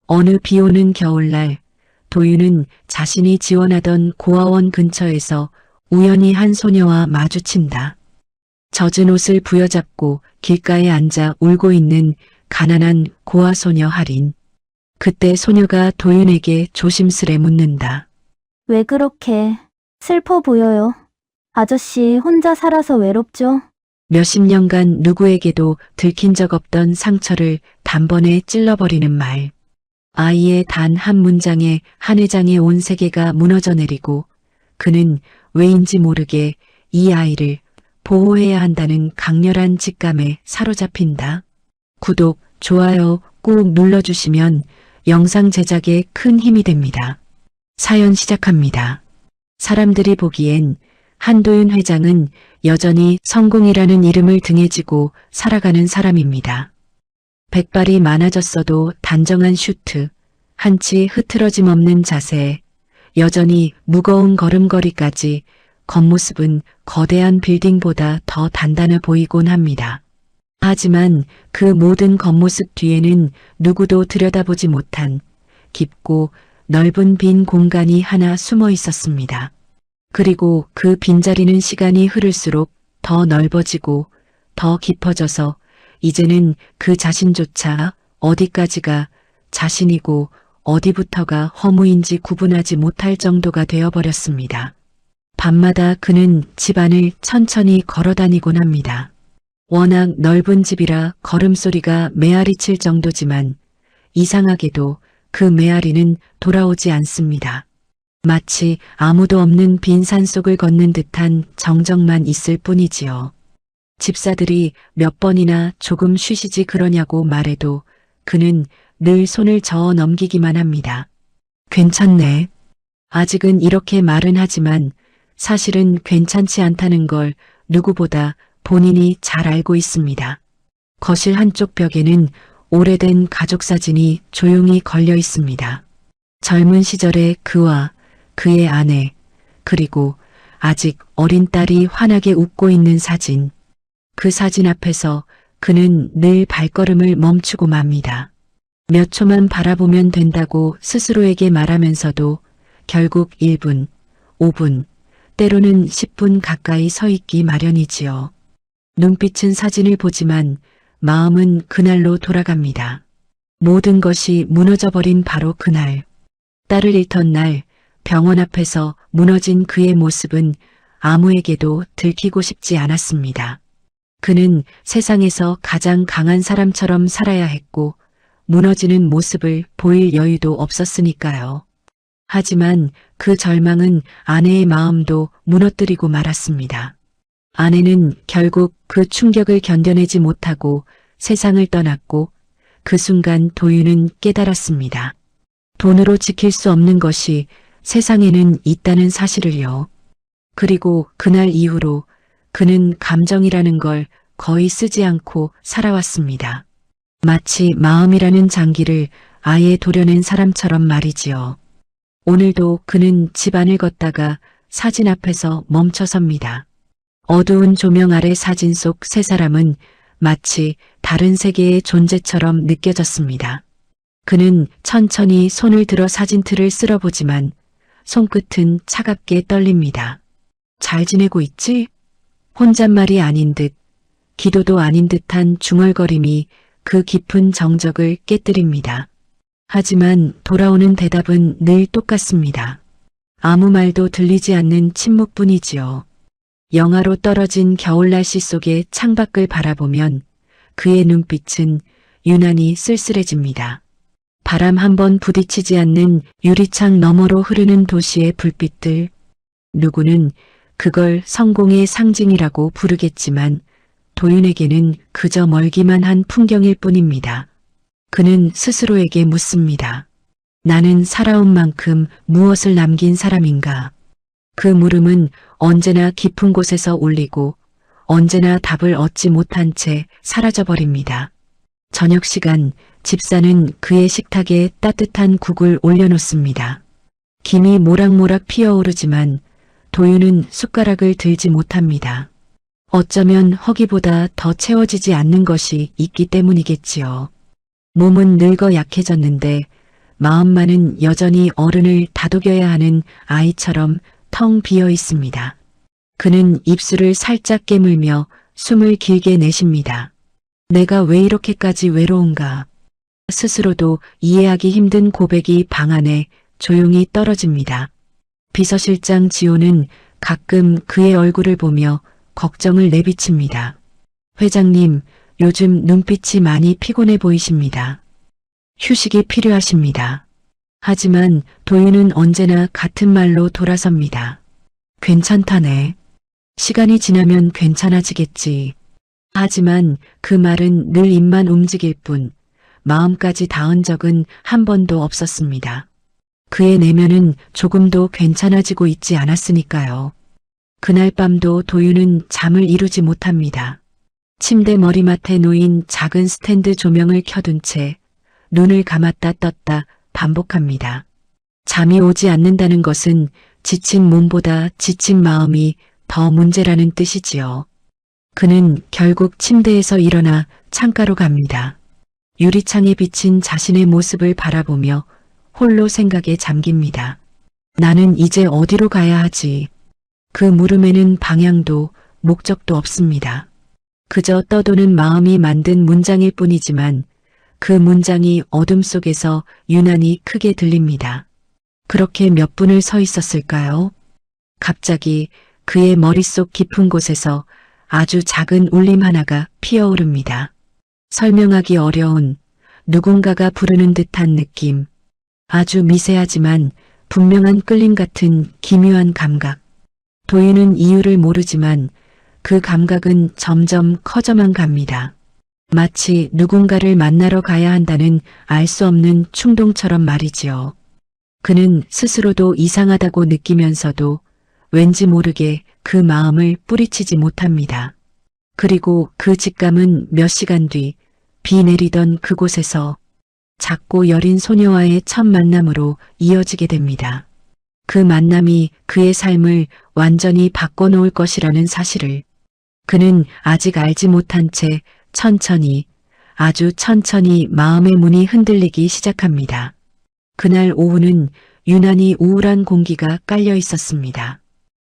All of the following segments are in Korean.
어느 비오는 겨울날 도윤은 자신이 지원하던 고아원 근처에서 우연히 한 소녀와 마주친다. 젖은 옷을 부여잡고 길가에 앉아 울고 있는 가난한 고아 소녀 할인. 그때 소녀가 도윤에게 조심스레 묻는다. 왜 그렇게 슬퍼 보여요? 아저씨 혼자 살아서 외롭죠? 몇십 년간 누구에게도 들킨 적 없던 상처를 단번에 찔러버리는 말. 아이의 단 한 문장에 한 회장의 온 세계가 무너져 내리고 그는 왜인지 모르게 이 아이를 보호해야 한다는 강렬한 직감에 사로잡힌다. 구독, 좋아요 꾹 눌러주시면 영상 제작에 큰 힘이 됩니다. 사연 시작합니다. 사람들이 보기엔 한도윤 회장은 여전히 성공이라는 이름을 등에 지고 살아가는 사람입니다. 백발이 많아졌어도 단정한 슈트, 한치 흐트러짐 없는 자세, 여전히 무거운 걸음걸이까지 겉모습은 거대한 빌딩보다 더 단단해 보이곤 합니다. 하지만 그 모든 겉모습 뒤에는 누구도 들여다보지 못한 깊고 넓은 빈 공간이 하나 숨어 있었습니다. 그리고 그 빈자리는 시간이 흐를수록 더 넓어지고 더 깊어져서 이제는 그 자신조차 어디까지가 자신이고 어디부터가 허무인지 구분하지 못할 정도가 되어버렸습니다. 밤마다 그는 집안을 천천히 걸어다니곤 합니다. 워낙 넓은 집이라 걸음소리가 메아리칠 정도지만 이상하게도 그 메아리는 돌아오지 않습니다. 마치 아무도 없는 빈 산속을 걷는 듯한 정적만 있을 뿐이지요. 집사들이 몇 번이나 조금 쉬시지 그러냐고 말해도 그는 늘 손을 저어 넘기기만 합니다. 괜찮네. 아직은 이렇게 말은 하지만 사실은 괜찮지 않다는 걸 누구보다 본인이 잘 알고 있습니다. 거실 한쪽 벽에는 오래된 가족 사진이 조용히 걸려 있습니다. 젊은 시절의 그와 그의 아내, 그리고 아직 어린 딸이 환하게 웃고 있는 사진. 그 사진 앞에서 그는 늘 발걸음을 멈추고 맙니다. 몇 초만 바라보면 된다고 스스로에게 말하면서도 결국 1분, 5분, 때로는 10분 가까이 서 있기 마련이지요. 눈빛은 사진을 보지만 마음은 그날로 돌아갑니다. 모든 것이 무너져버린 바로 그날. 딸을 잃던 날 병원 앞에서 무너진 그의 모습은 아무에게도 들키고 싶지 않았습니다. 그는 세상에서 가장 강한 사람처럼 살아야 했고 무너지는 모습을 보일 여유도 없었으니까요. 하지만 그 절망은 아내의 마음도 무너뜨리고 말았습니다. 아내는 결국 그 충격을 견뎌내지 못하고 세상을 떠났고 그 순간 도윤은 깨달았습니다. 돈으로 지킬 수 없는 것이 세상에는 있다는 사실을요. 그리고 그날 이후로 그는 감정이라는 걸 거의 쓰지 않고 살아왔습니다. 마치 마음이라는 장기를 아예 도려낸 사람처럼 말이지요. 오늘도 그는 집안을 걷다가 사진 앞에서 멈춰섭니다. 어두운 조명 아래 사진 속 세 사람은 마치 다른 세계의 존재처럼 느껴졌습니다. 그는 천천히 손을 들어 사진틀을 쓸어보지만 손끝은 차갑게 떨립니다. 잘 지내고 있지? 혼잣말이 아닌 듯, 기도도 아닌 듯한 중얼거림이 그 깊은 정적을 깨뜨립니다. 하지만 돌아오는 대답은 늘 똑같습니다. 아무 말도 들리지 않는 침묵뿐이지요. 영하로 떨어진 겨울 날씨 속의 창밖을 바라보면 그의 눈빛은 유난히 쓸쓸해집니다. 바람 한 번 부딪히지 않는 유리창 너머로 흐르는 도시의 불빛들. 누구는 그걸 성공의 상징이라고 부르겠지만 도윤에게는 그저 멀기만 한 풍경일 뿐입니다. 그는 스스로에게 묻습니다. 나는 살아온 만큼 무엇을 남긴 사람인가? 그 물음은 언제나 깊은 곳에서 울리고 언제나 답을 얻지 못한 채 사라져버립니다. 저녁 시간 집사는 그의 식탁에 따뜻한 국을 올려놓습니다. 김이 모락모락 피어오르지만 도윤은 숟가락을 들지 못합니다. 어쩌면 허기보다 더 채워지지 않는 것이 있기 때문이겠지요. 몸은 늙어 약해졌는데 마음만은 여전히 어른을 다독여야 하는 아이처럼 텅 비어 있습니다. 그는 입술을 살짝 깨물며 숨을 길게 내쉽니다. 내가 왜 이렇게까지 외로운가? 스스로도 이해하기 힘든 고백이 방 안에 조용히 떨어집니다. 비서실장 지호는 가끔 그의 얼굴을 보며 걱정을 내비칩니다. 회장님, 요즘 눈빛이 많이 피곤해 보이십니다. 휴식이 필요하십니다. 하지만 도윤은 언제나 같은 말로 돌아섭니다. 괜찮다네. 시간이 지나면 괜찮아지겠지. 하지만 그 말은 늘 입만 움직일 뿐 마음까지 닿은 적은 한 번도 없었습니다. 그의 내면은 조금도 괜찮아지고 있지 않았으니까요. 그날 밤도 도윤은 잠을 이루지 못합니다. 침대 머리맡에 놓인 작은 스탠드 조명을 켜둔 채 눈을 감았다 떴다 반복합니다. 잠이 오지 않는다는 것은 지친 몸보다 지친 마음이 더 문제라는 뜻이지요. 그는 결국 침대에서 일어나 창가로 갑니다. 유리창에 비친 자신의 모습을 바라보며 홀로 생각에 잠깁니다. 나는 이제 어디로 가야 하지? 그 물음에는 방향도 목적도 없습니다. 그저 떠도는 마음이 만든 문장일 뿐이지만 그 문장이 어둠 속에서 유난히 크게 들립니다. 그렇게 몇 분을 서 있었을까요? 갑자기 그의 머릿속 깊은 곳에서 아주 작은 울림 하나가 피어오릅니다. 설명하기 어려운 누군가가 부르는 듯한 느낌. 아주 미세하지만 분명한 끌림 같은 기묘한 감각. 도윤은 이유를 모르지만 그 감각은 점점 커져만 갑니다. 마치 누군가를 만나러 가야 한다는 알 수 없는 충동처럼 말이지요. 그는 스스로도 이상하다고 느끼면서도 왠지 모르게 그 마음을 뿌리치지 못합니다. 그리고 그 직감은 몇 시간 뒤 비 내리던 그곳에서 작고 여린 소녀와의 첫 만남으로 이어지게 됩니다. 그 만남이 그의 삶을 완전히 바꿔놓을 것이라는 사실을 그는 아직 알지 못한 채 천천히, 아주 천천히 마음의 문이 흔들리기 시작합니다. 그날 오후는 유난히 우울한 공기가 깔려 있었습니다.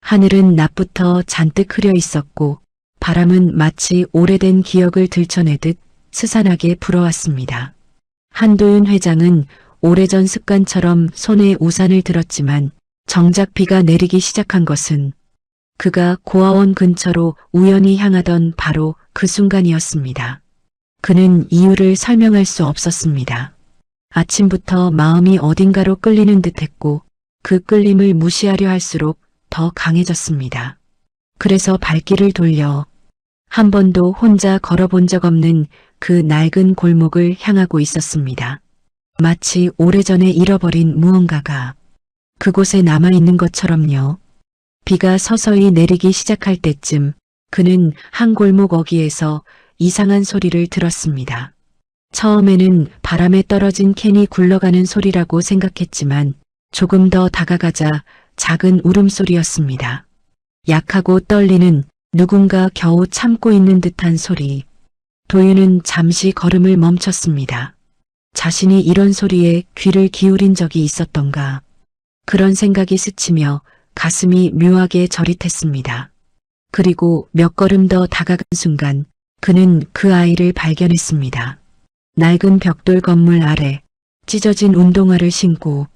하늘은 낮부터 잔뜩 흐려 있었고 바람은 마치 오래된 기억을 들춰내듯 스산하게 불어왔습니다. 한도윤 회장은 오래전 습관처럼 손에 우산을 들었지만 정작 비가 내리기 시작한 것은 그가 고아원 근처로 우연히 향하던 바로 그 순간이었습니다. 그는 이유를 설명할 수 없었습니다. 아침부터 마음이 어딘가로 끌리는 듯했고 그 끌림을 무시하려 할수록 더 강해졌습니다. 그래서 발길을 돌려 한 번도 혼자 걸어본 적 없는 그 낡은 골목을 향하고 있었습니다. 마치 오래전에 잃어버린 무언가가 그곳에 남아있는 것처럼요. 비가 서서히 내리기 시작할 때쯤 그는 한 골목 어귀에서 이상한 소리를 들었습니다. 처음에는 바람에 떨어진 캔이 굴러가는 소리라고 생각했지만 조금 더 다가가자 작은 울음소리였습니다. 약하고 떨리는 누군가 겨우 참고 있는 듯한 소리. 도윤은 잠시 걸음을 멈췄습니다. 자신이 이런 소리에 귀를 기울인 적이 있었던가. 그런 생각이 스치며 가슴이 묘하게 저릿했습니다. 그리고 몇 걸음 더 다가간 순간 그는 그 아이를 발견했습니다. 낡은 벽돌 건물 아래 찢어진 운동화를 신고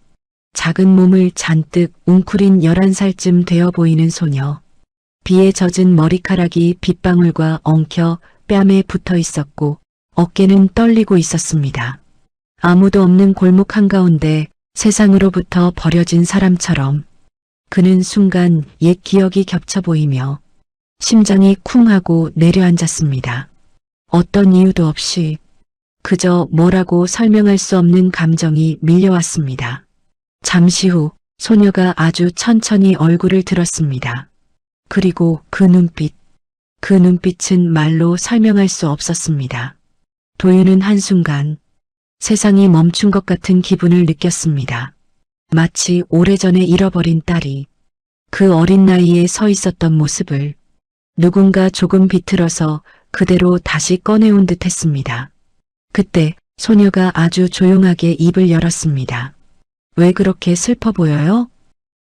작은 몸을 잔뜩 웅크린 11살쯤 되어 보이는 소녀. 비에 젖은 머리카락이 빗방울과 엉켜 뺨에 붙어 있었고 어깨는 떨리고 있었습니다. 아무도 없는 골목 한가운데 세상으로부터 버려진 사람처럼 그는 순간 옛 기억이 겹쳐 보이며 심장이 쿵 하고 내려앉았습니다. 어떤 이유도 없이 그저 뭐라고 설명할 수 없는 감정이 밀려왔습니다. 잠시 후 소녀가 아주 천천히 얼굴을 들었습니다. 그리고 그 눈빛은 말로 설명할 수 없었습니다. 도윤은 한순간 세상이 멈춘 것 같은 기분을 느꼈습니다. 마치 오래전에 잃어버린 딸이 그 어린 나이에 서 있었던 모습을 누군가 조금 비틀어서 그대로 다시 꺼내온 듯 했습니다. 그때 소녀가 아주 조용하게 입을 열었습니다. 왜 그렇게 슬퍼 보여요?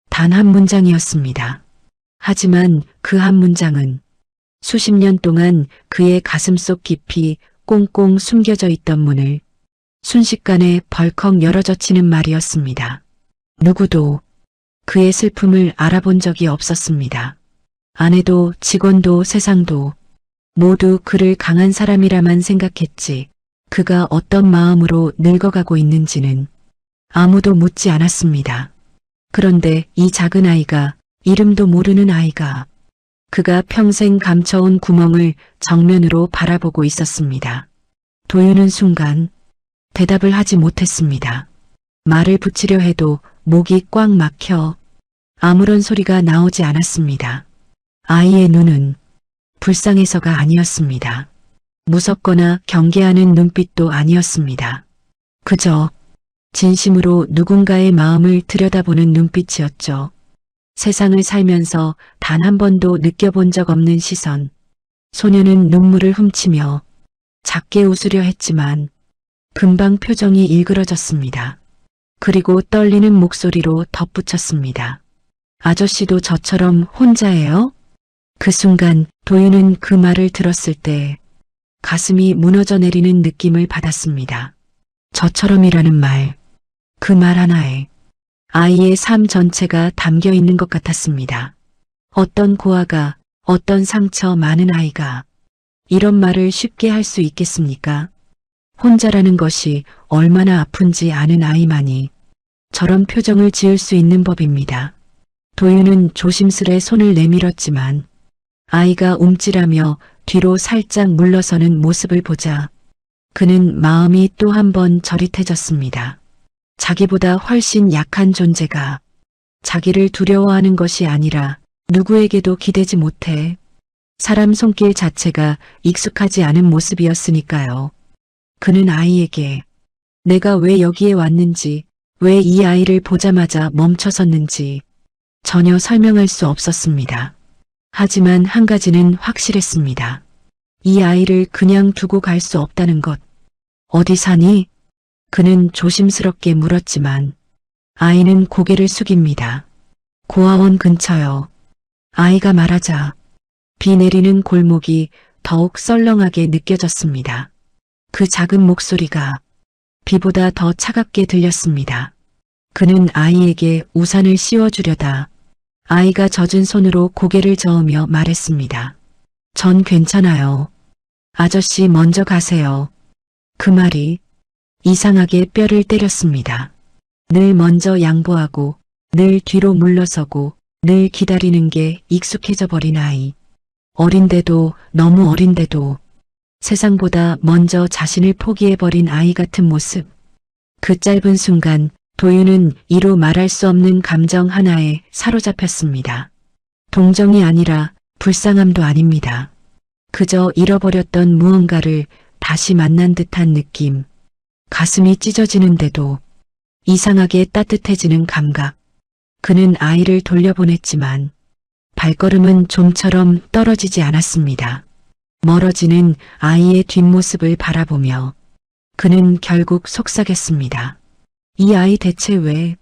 단 한 문장이었습니다. 하지만 그 한 문장은 수십 년 동안 그의 가슴속 깊이 꽁꽁 숨겨져 있던 문을 순식간에 벌컥 열어젖히는 말이었습니다. 누구도 그의 슬픔을 알아본 적이 없었습니다. 아내도 직원도 세상도 모두 그를 강한 사람이라만 생각했지 그가 어떤 마음으로 늙어가고 있는지는 아무도 묻지 않았습니다. 그런데 이 작은 아이가, 이름도 모르는 아이가 그가 평생 감춰온 구멍을 정면으로 바라보고 있었습니다. 도윤은 순간 대답을 하지 못했습니다. 말을 붙이려 해도 목이 꽉 막혀 아무런 소리가 나오지 않았습니다. 아이의 눈은 불쌍해서가 아니었습니다. 무섭거나 경계하는 눈빛도 아니었습니다. 그저 진심으로 누군가의 마음을 들여다보는 눈빛이었죠. 세상을 살면서 단 한 번도 느껴본 적 없는 시선. 소녀는 눈물을 훔치며 작게 웃으려 했지만 금방 표정이 일그러졌습니다. 그리고 떨리는 목소리로 덧붙였습니다. 아저씨도 저처럼 혼자예요? 그 순간 도윤은 그 말을 들었을 때 가슴이 무너져 내리는 느낌을 받았습니다. 저처럼이라는 말, 그 말 하나에 아이의 삶 전체가 담겨 있는 것 같았습니다. 어떤 고아가, 어떤 상처 많은 아이가 이런 말을 쉽게 할 수 있겠습니까? 혼자라는 것이 얼마나 아픈지 아는 아이만이 저런 표정을 지을 수 있는 법입니다. 도윤은 조심스레 손을 내밀었지만 아이가 움찔하며 뒤로 살짝 물러서는 모습을 보자 그는 마음이 또 한 번 저릿해졌습니다. 자기보다 훨씬 약한 존재가 자기를 두려워하는 것이 아니라 누구에게도 기대지 못해 사람 손길 자체가 익숙하지 않은 모습이었으니까요. 그는 아이에게 내가 왜 여기에 왔는지, 왜 이 아이를 보자마자 멈춰섰는지 전혀 설명할 수 없었습니다. 하지만 한 가지는 확실했습니다. 이 아이를 그냥 두고 갈 수 없다는 것. 어디 사니? 그는 조심스럽게 물었지만 아이는 고개를 숙입니다. 고아원 근처요. 아이가 말하자 비 내리는 골목이 더욱 썰렁하게 느껴졌습니다. 그 작은 목소리가 비보다 더 차갑게 들렸습니다. 그는 아이에게 우산을 씌워주려다 아이가 젖은 손으로 고개를 저으며 말했습니다. 전 괜찮아요. 아저씨 먼저 가세요. 그 말이 이상하게 뼈를 때렸습니다. 늘 먼저 양보하고 늘 뒤로 물러서고 늘 기다리는 게 익숙해져 버린 아이. 어린데도 너무 어린데도 세상보다 먼저 자신을 포기해버린 아이 같은 모습. 그 짧은 순간 도윤은 이루 말할 수 없는 감정 하나에 사로잡혔습니다. 동정이 아니라 불쌍함도 아닙니다. 그저 잃어버렸던 무언가를 다시 만난 듯한 느낌. 가슴이 찢어지는데도 이상하게 따뜻해지는 감각. 그는 아이를 돌려보냈지만 발걸음은 좀처럼 떨어지지 않았습니다. 멀어지는 아이의 뒷모습을 바라보며 그는 결국 속삭였습니다. 이 아이 대체 왜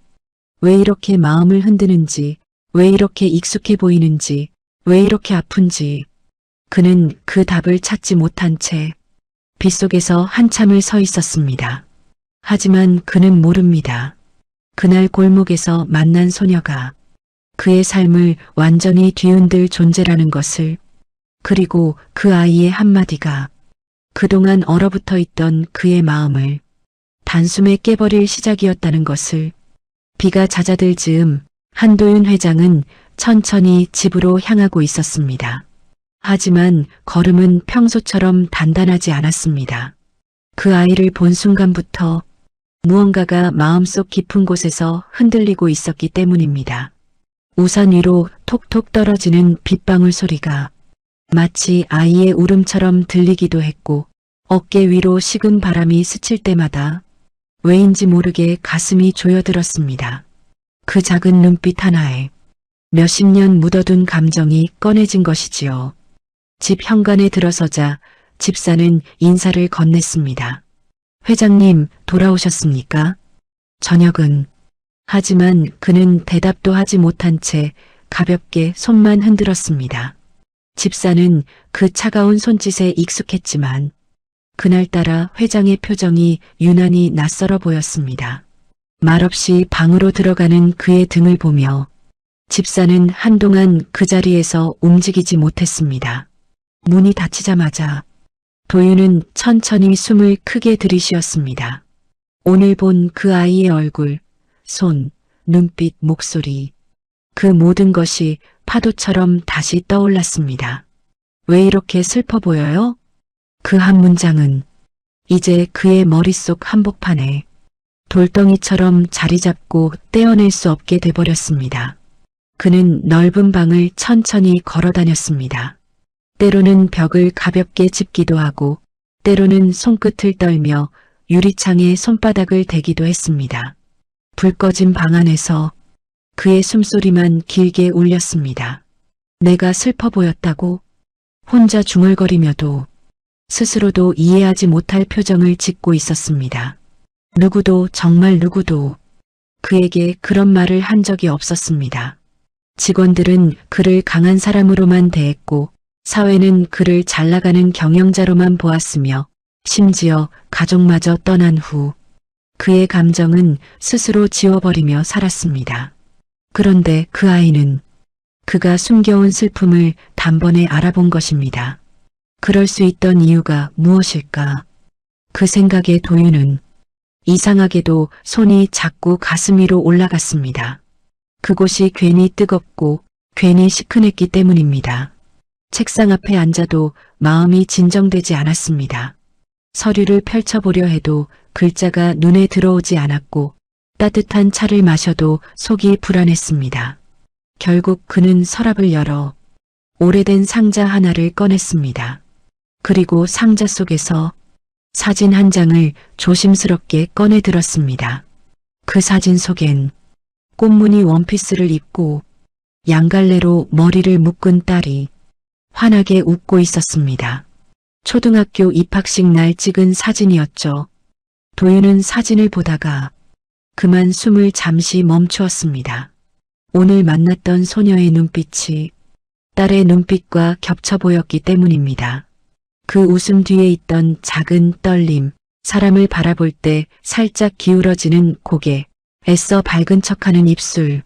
이렇게 마음을 흔드는지, 왜 이렇게 익숙해 보이는지, 왜 이렇게 아픈지. 그는 그 답을 찾지 못한 채 빗속에서 한참을 서 있었습니다. 하지만 그는 모릅니다. 그날 골목에서 만난 소녀가 그의 삶을 완전히 뒤흔들 존재라는 것을, 그리고 그 아이의 한마디가 그동안 얼어붙어 있던 그의 마음을 단숨에 깨버릴 시작이었다는 것을. 비가 잦아들 즈음 한도윤 회장은 천천히 집으로 향하고 있었습니다. 하지만 걸음은 평소처럼 단단하지 않았습니다. 그 아이를 본 순간부터 무언가가 마음속 깊은 곳에서 흔들리고 있었기 때문입니다. 우산 위로 톡톡 떨어지는 빗방울 소리가 마치 아이의 울음처럼 들리기도 했고 어깨 위로 식은 바람이 스칠 때마다 왜인지 모르게 가슴이 조여들었습니다. 그 작은 눈빛 하나에 몇십 년 묻어둔 감정이 꺼내진 것이지요. 집 현관에 들어서자 집사는 인사를 건넸습니다. 회장님, 돌아오셨습니까? 저녁은. 하지만 그는 대답도 하지 못한 채 가볍게 손만 흔들었습니다. 집사는 그 차가운 손짓에 익숙했지만 그날따라 회장의 표정이 유난히 낯설어 보였습니다. 말없이 방으로 들어가는 그의 등을 보며 집사는 한동안 그 자리에서 움직이지 못했습니다. 문이 닫히자마자 도윤은 천천히 숨을 크게 들이쉬었습니다. 오늘 본 그 아이의 얼굴, 손, 눈빛, 목소리, 그 모든 것이 파도처럼 다시 떠올랐습니다. 왜 이렇게 슬퍼 보여요? 그 한 문장은 이제 그의 머릿속 한복판에 돌덩이처럼 자리 잡고 떼어낼 수 없게 돼버렸습니다. 그는 넓은 방을 천천히 걸어 다녔습니다. 때로는 벽을 가볍게 짚기도 하고 때로는 손끝을 떨며 유리창에 손바닥을 대기도 했습니다. 불 꺼진 방 안에서 그의 숨소리만 길게 울렸습니다. 내가 슬퍼 보였다고? 혼자 중얼거리며도 스스로도 이해하지 못할 표정을 짓고 있었습니다. 누구도 정말 누구도 그에게 그런 말을 한 적이 없었습니다. 직원들은 그를 강한 사람으로만 대했고 사회는 그를 잘 나가는 경영자로만 보았으며 심지어 가족마저 떠난 후 그의 감정은 스스로 지워버리며 살았습니다. 그런데 그 아이는 그가 숨겨온 슬픔을 단번에 알아본 것입니다. 그럴 수 있던 이유가 무엇일까? 그 생각에 도윤은 이상하게도 손이 자꾸 가슴 위로 올라갔습니다. 그곳이 괜히 뜨겁고 괜히 시큰했기 때문입니다. 책상 앞에 앉아도 마음이 진정되지 않았습니다. 서류를 펼쳐보려 해도 글자가 눈에 들어오지 않았고 따뜻한 차를 마셔도 속이 불안했습니다. 결국 그는 서랍을 열어 오래된 상자 하나를 꺼냈습니다. 그리고 상자 속에서 사진 한 장을 조심스럽게 꺼내 들었습니다. 그 사진 속엔 꽃무늬 원피스를 입고 양갈래로 머리를 묶은 딸이 환하게 웃고 있었습니다. 초등학교 입학식 날 찍은 사진이었죠. 도윤은 사진을 보다가 그만 숨을 잠시 멈추었습니다. 오늘 만났던 소녀의 눈빛이 딸의 눈빛과 겹쳐 보였기 때문입니다. 그 웃음 뒤에 있던 작은 떨림, 사람을 바라볼 때 살짝 기울어지는 고개, 애써 밝은 척하는 입술,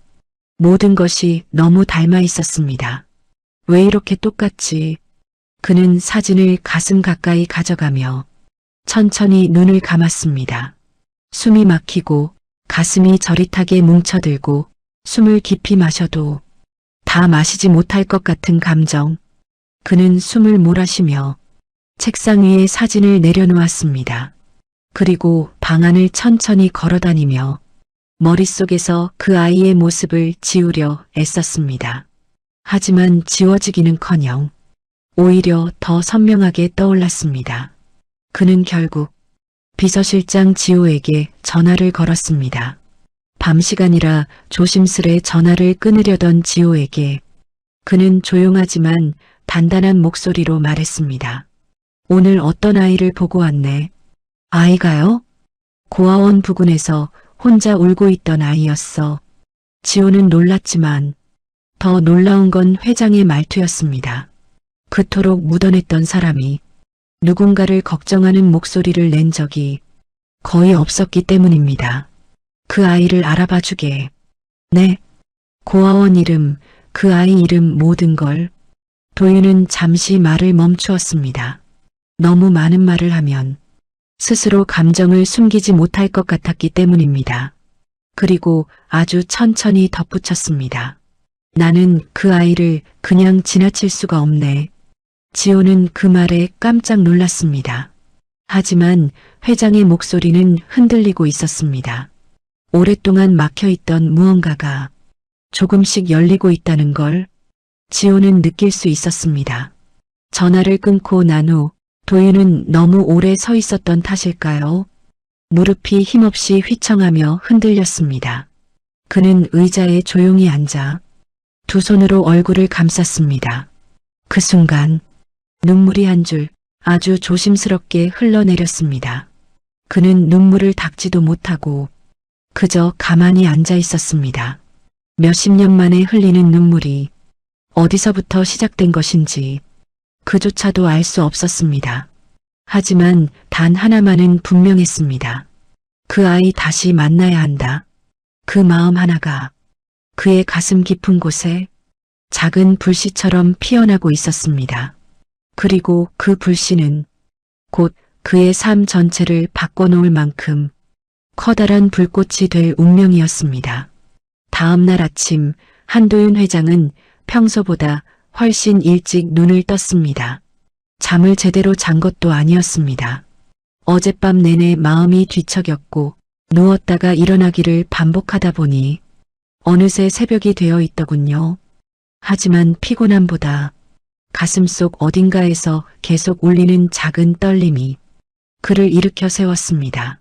모든 것이 너무 닮아 있었습니다. 왜 이렇게 똑같지? 그는 사진을 가슴 가까이 가져가며 천천히 눈을 감았습니다. 숨이 막히고 가슴이 저릿하게 뭉쳐들고 숨을 깊이 마셔도 다 마시지 못할 것 같은 감정. 그는 숨을 몰아쉬며 책상 위에 사진을 내려놓았습니다. 그리고 방 안을 천천히 걸어다니며 머릿속에서 그 아이의 모습을 지우려 애썼습니다. 하지만 지워지기는커녕 오히려 더 선명하게 떠올랐습니다. 그는 결국 비서실장 지호에게 전화를 걸었습니다. 밤 시간이라 조심스레 전화를 끊으려던 지호에게 그는 조용하지만 단단한 목소리로 말했습니다. 오늘 어떤 아이를 보고 왔네. 아이가요? 고아원 부근에서 혼자 울고 있던 아이였어. 지호는 놀랐지만 더 놀라운 건 회장의 말투였습니다. 그토록 묻어냈던 사람이 누군가를 걱정하는 목소리를 낸 적이 거의 없었기 때문입니다. 그 아이를 알아봐 주게. 네. 고아원 이름, 그 아이 이름 모든 걸. 도윤은 잠시 말을 멈추었습니다. 너무 많은 말을 하면 스스로 감정을 숨기지 못할 것 같았기 때문입니다. 그리고 아주 천천히 덧붙였습니다. 나는 그 아이를 그냥 지나칠 수가 없네. 지호는 그 말에 깜짝 놀랐습니다. 하지만 회장의 목소리는 흔들리고 있었습니다. 오랫동안 막혀있던 무언가가 조금씩 열리고 있다는 걸 지호는 느낄 수 있었습니다. 전화를 끊고 난 후 도윤은 너무 오래 서 있었던 탓일까요? 무릎이 힘없이 휘청하며 흔들렸습니다. 그는 의자에 조용히 앉아 두 손으로 얼굴을 감쌌습니다. 그 순간 눈물이 한 줄 아주 조심스럽게 흘러내렸습니다. 그는 눈물을 닦지도 못하고 그저 가만히 앉아 있었습니다. 몇십 년 만에 흘리는 눈물이 어디서부터 시작된 것인지 그조차도 알 수 없었습니다. 하지만 단 하나만은 분명했습니다. 그 아이 다시 만나야 한다. 그 마음 하나가 그의 가슴 깊은 곳에 작은 불씨처럼 피어나고 있었습니다. 그리고 그 불씨는 곧 그의 삶 전체를 바꿔놓을 만큼 커다란 불꽃이 될 운명이었습니다. 다음 날 아침 한도윤 회장은 평소보다 훨씬 일찍 눈을 떴습니다. 잠을 제대로 잔 것도 아니었습니다. 어젯밤 내내 마음이 뒤척였고 누웠다가 일어나기를 반복하다 보니 어느새 새벽이 되어 있더군요. 하지만 피곤함보다 가슴속 어딘가에서 계속 울리는 작은 떨림이 그를 일으켜 세웠습니다.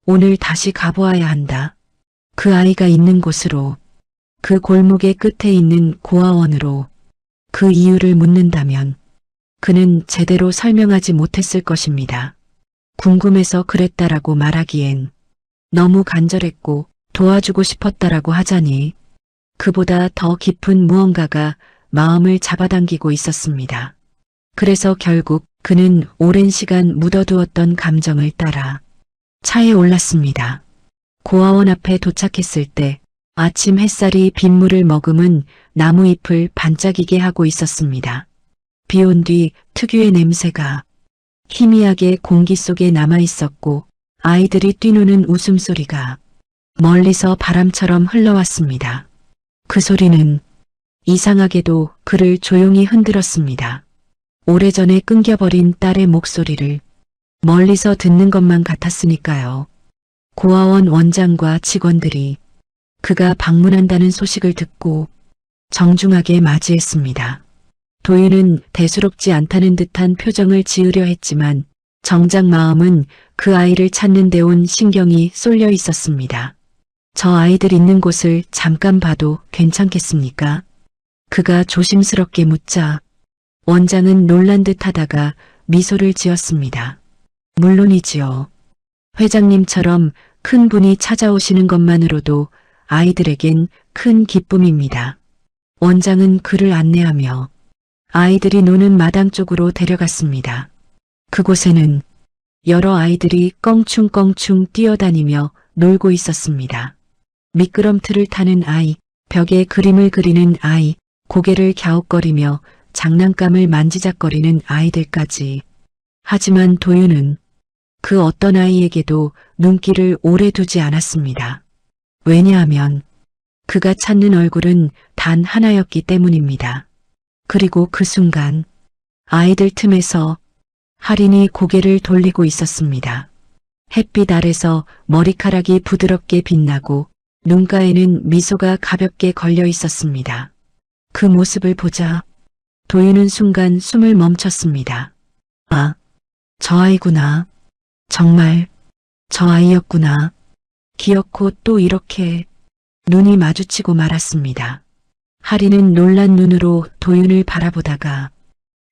오늘 다시 가보아야 한다. 그 아이가 있는 곳으로, 그 골목의 끝에 있는 고아원으로. 그 이유를 묻는다면 그는 제대로 설명하지 못했을 것입니다. 궁금해서 그랬다라고 말하기엔 너무 간절했고 도와주고 싶었다라고 하자니 그보다 더 깊은 무언가가 마음을 잡아당기고 있었습니다. 그래서 결국 그는 오랜 시간 묻어두었던 감정을 따라 차에 올랐습니다. 고아원 앞에 도착했을 때 아침 햇살이 빗물을 머금은 나무잎을 반짝이게 하고 있었습니다. 비 온 뒤 특유의 냄새가 희미하게 공기 속에 남아 있었고 아이들이 뛰노는 웃음소리가 멀리서 바람처럼 흘러왔습니다. 그 소리는 이상하게도 그를 조용히 흔들었습니다. 오래전에 끊겨버린 딸의 목소리를 멀리서 듣는 것만 같았으니까요. 고아원 원장과 직원들이 그가 방문한다는 소식을 듣고 정중하게 맞이했습니다. 도윤은 대수롭지 않다는 듯한 표정을 지으려 했지만 정작 마음은 그 아이를 찾는 데 온 신경이 쏠려 있었습니다. 저 아이들 있는 곳을 잠깐 봐도 괜찮겠습니까? 그가 조심스럽게 묻자 원장은 놀란 듯 하다가 미소를 지었습니다. 물론이지요. 회장님처럼 큰 분이 찾아오시는 것만으로도 아이들에겐 큰 기쁨입니다. 원장은 그를 안내하며 아이들이 노는 마당 쪽으로 데려갔습니다. 그곳에는 여러 아이들이 껑충껑충 뛰어다니며 놀고 있었습니다. 미끄럼틀을 타는 아이, 벽에 그림을 그리는 아이, 고개를 갸웃거리며 장난감을 만지작거리는 아이들까지. 하지만 도윤은 그 어떤 아이에게도 눈길을 오래 두지 않았습니다. 왜냐하면 그가 찾는 얼굴은 단 하나였기 때문입니다. 그리고 그 순간 아이들 틈에서 할인이 고개를 돌리고 있었습니다. 햇빛 아래서 머리카락이 부드럽게 빛나고 눈가에는 미소가 가볍게 걸려 있었습니다. 그 모습을 보자 도윤은 순간 숨을 멈췄습니다. 아, 저 아이구나. 정말 저 아이였구나. 기어코 또 이렇게 눈이 마주치고 말았습니다. 할인은 놀란 눈으로 도윤을 바라보다가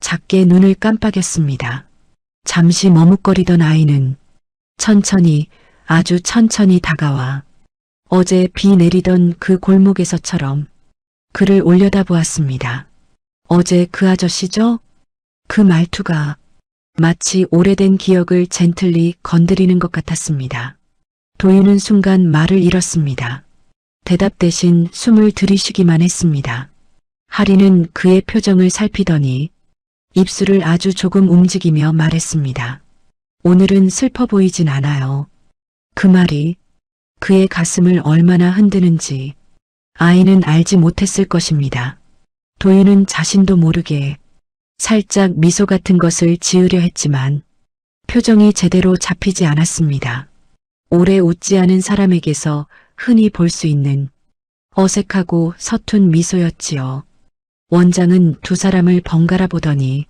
작게 눈을 깜빡였습니다. 잠시 머뭇거리던 아이는 천천히, 아주 천천히 다가와 어제 비 내리던 그 골목에서처럼 그를 올려다보았습니다. 어제 그 아저씨죠? 그 말투가 마치 오래된 기억을 젠틀리 건드리는 것 같았습니다. 도윤은 순간 말을 잃었습니다. 대답 대신 숨을 들이쉬기만 했습니다. 할인은 그의 표정을 살피더니 입술을 아주 조금 움직이며 말했습니다. 오늘은 슬퍼 보이진 않아요. 그 말이 그의 가슴을 얼마나 흔드는지 아이는 알지 못했을 것입니다. 도윤은 자신도 모르게 살짝 미소 같은 것을 지으려 했지만 표정이 제대로 잡히지 않았습니다. 오래 웃지 않은 사람에게서 흔히 볼 수 있는 어색하고 서툰 미소였지요. 원장은 두 사람을 번갈아 보더니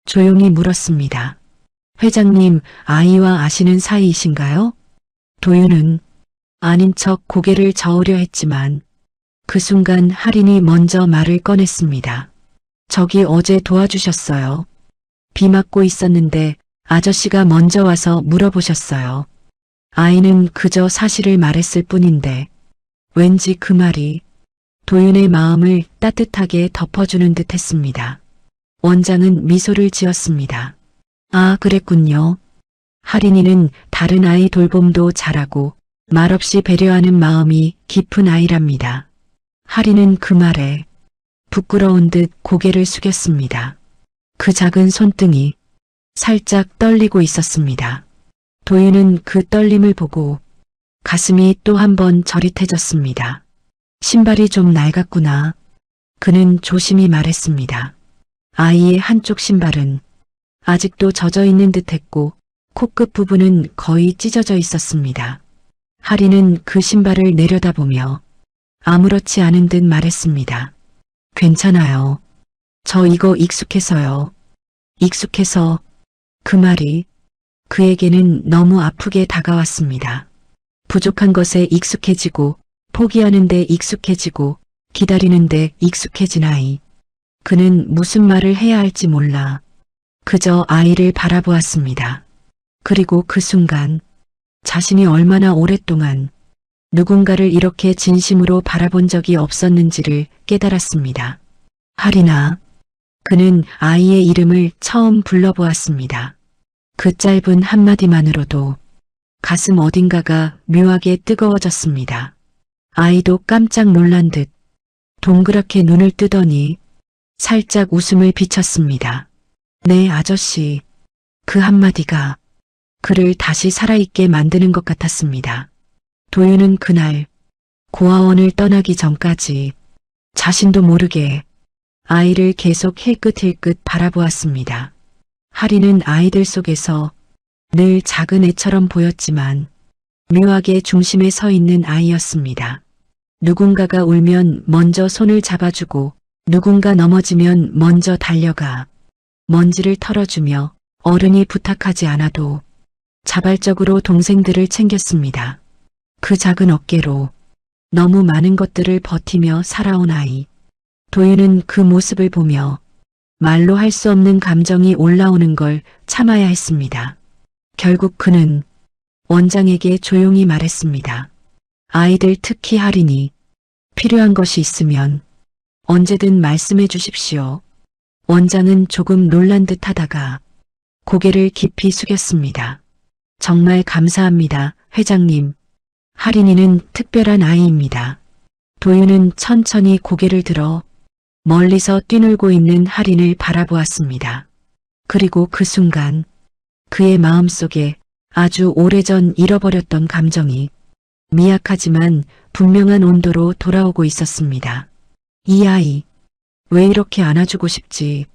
조용히 물었습니다. 회장님, 아이와 아시는 사이이신가요? 도윤은 아닌 척 고개를 저으려 했지만 그 순간 할인이 먼저 말을 꺼냈습니다. 저기 어제 도와주셨어요. 비 맞고 있었는데 아저씨가 먼저 와서 물어보셨어요. 아이는 그저 사실을 말했을 뿐인데 왠지 그 말이 도윤의 마음을 따뜻하게 덮어주는 듯 했습니다. 원장은 미소를 지었습니다. 아, 그랬군요. 하린이는 다른 아이 돌봄도 잘하고 말없이 배려하는 마음이 깊은 아이랍니다. 하린은 그 말에 부끄러운 듯 고개를 숙였습니다. 그 작은 손등이 살짝 떨리고 있었습니다. 도윤은 그 떨림을 보고 가슴이 또 한 번 저릿해졌습니다. 신발이 좀 낡았구나. 그는 조심히 말했습니다. 아이의 한쪽 신발은 아직도 젖어 있는 듯했고 코끝 부분은 거의 찢어져 있었습니다. 하리는 그 신발을 내려다보며 아무렇지 않은 듯 말했습니다. 괜찮아요. 저 이거 익숙해서요. 익숙해서. 그 말이 그에게는 너무 아프게 다가왔습니다. 부족한 것에 익숙해지고 포기하는데 익숙해지고 기다리는데 익숙해진 아이. 그는 무슨 말을 해야 할지 몰라 그저 아이를 바라보았습니다. 그리고 그 순간 자신이 얼마나 오랫동안 누군가를 이렇게 진심으로 바라본 적이 없었는지를 깨달았습니다. 하리나. 그는 아이의 이름을 처음 불러보았습니다. 그 짧은 한마디만으로도 가슴 어딘가가 묘하게 뜨거워졌습니다. 아이도 깜짝 놀란 듯 동그랗게 눈을 뜨더니 살짝 웃음을 비쳤습니다. 네, 아저씨. 그 한마디가 그를 다시 살아있게 만드는 것 같았습니다. 도윤은 그날 고아원을 떠나기 전까지 자신도 모르게 아이를 계속 힐끗힐끗 바라보았습니다. 하리는 아이들 속에서 늘 작은 애처럼 보였지만 묘하게 중심에 서 있는 아이였습니다. 누군가가 울면 먼저 손을 잡아주고 누군가 넘어지면 먼저 달려가 먼지를 털어주며 어른이 부탁하지 않아도 자발적으로 동생들을 챙겼습니다. 그 작은 어깨로 너무 많은 것들을 버티며 살아온 아이. 도윤은 그 모습을 보며 말로 할 수 없는 감정이 올라오는 걸 참아야 했습니다. 결국 그는 원장에게 조용히 말했습니다. 아이들 특히 하린이 필요한 것이 있으면 언제든 말씀해 주십시오. 원장은 조금 놀란 듯 하다가 고개를 깊이 숙였습니다. 정말 감사합니다, 회장님. 하린이는 특별한 아이입니다. 도윤은 천천히 고개를 들어 멀리서 뛰놀고 있는 하린을 바라보았습니다. 그리고 그 순간 그의 마음속에 아주 오래전 잃어버렸던 감정이 미약하지만 분명한 온도로 돌아오고 있었습니다. 이 아이, 왜 이렇게 안아주고 싶지?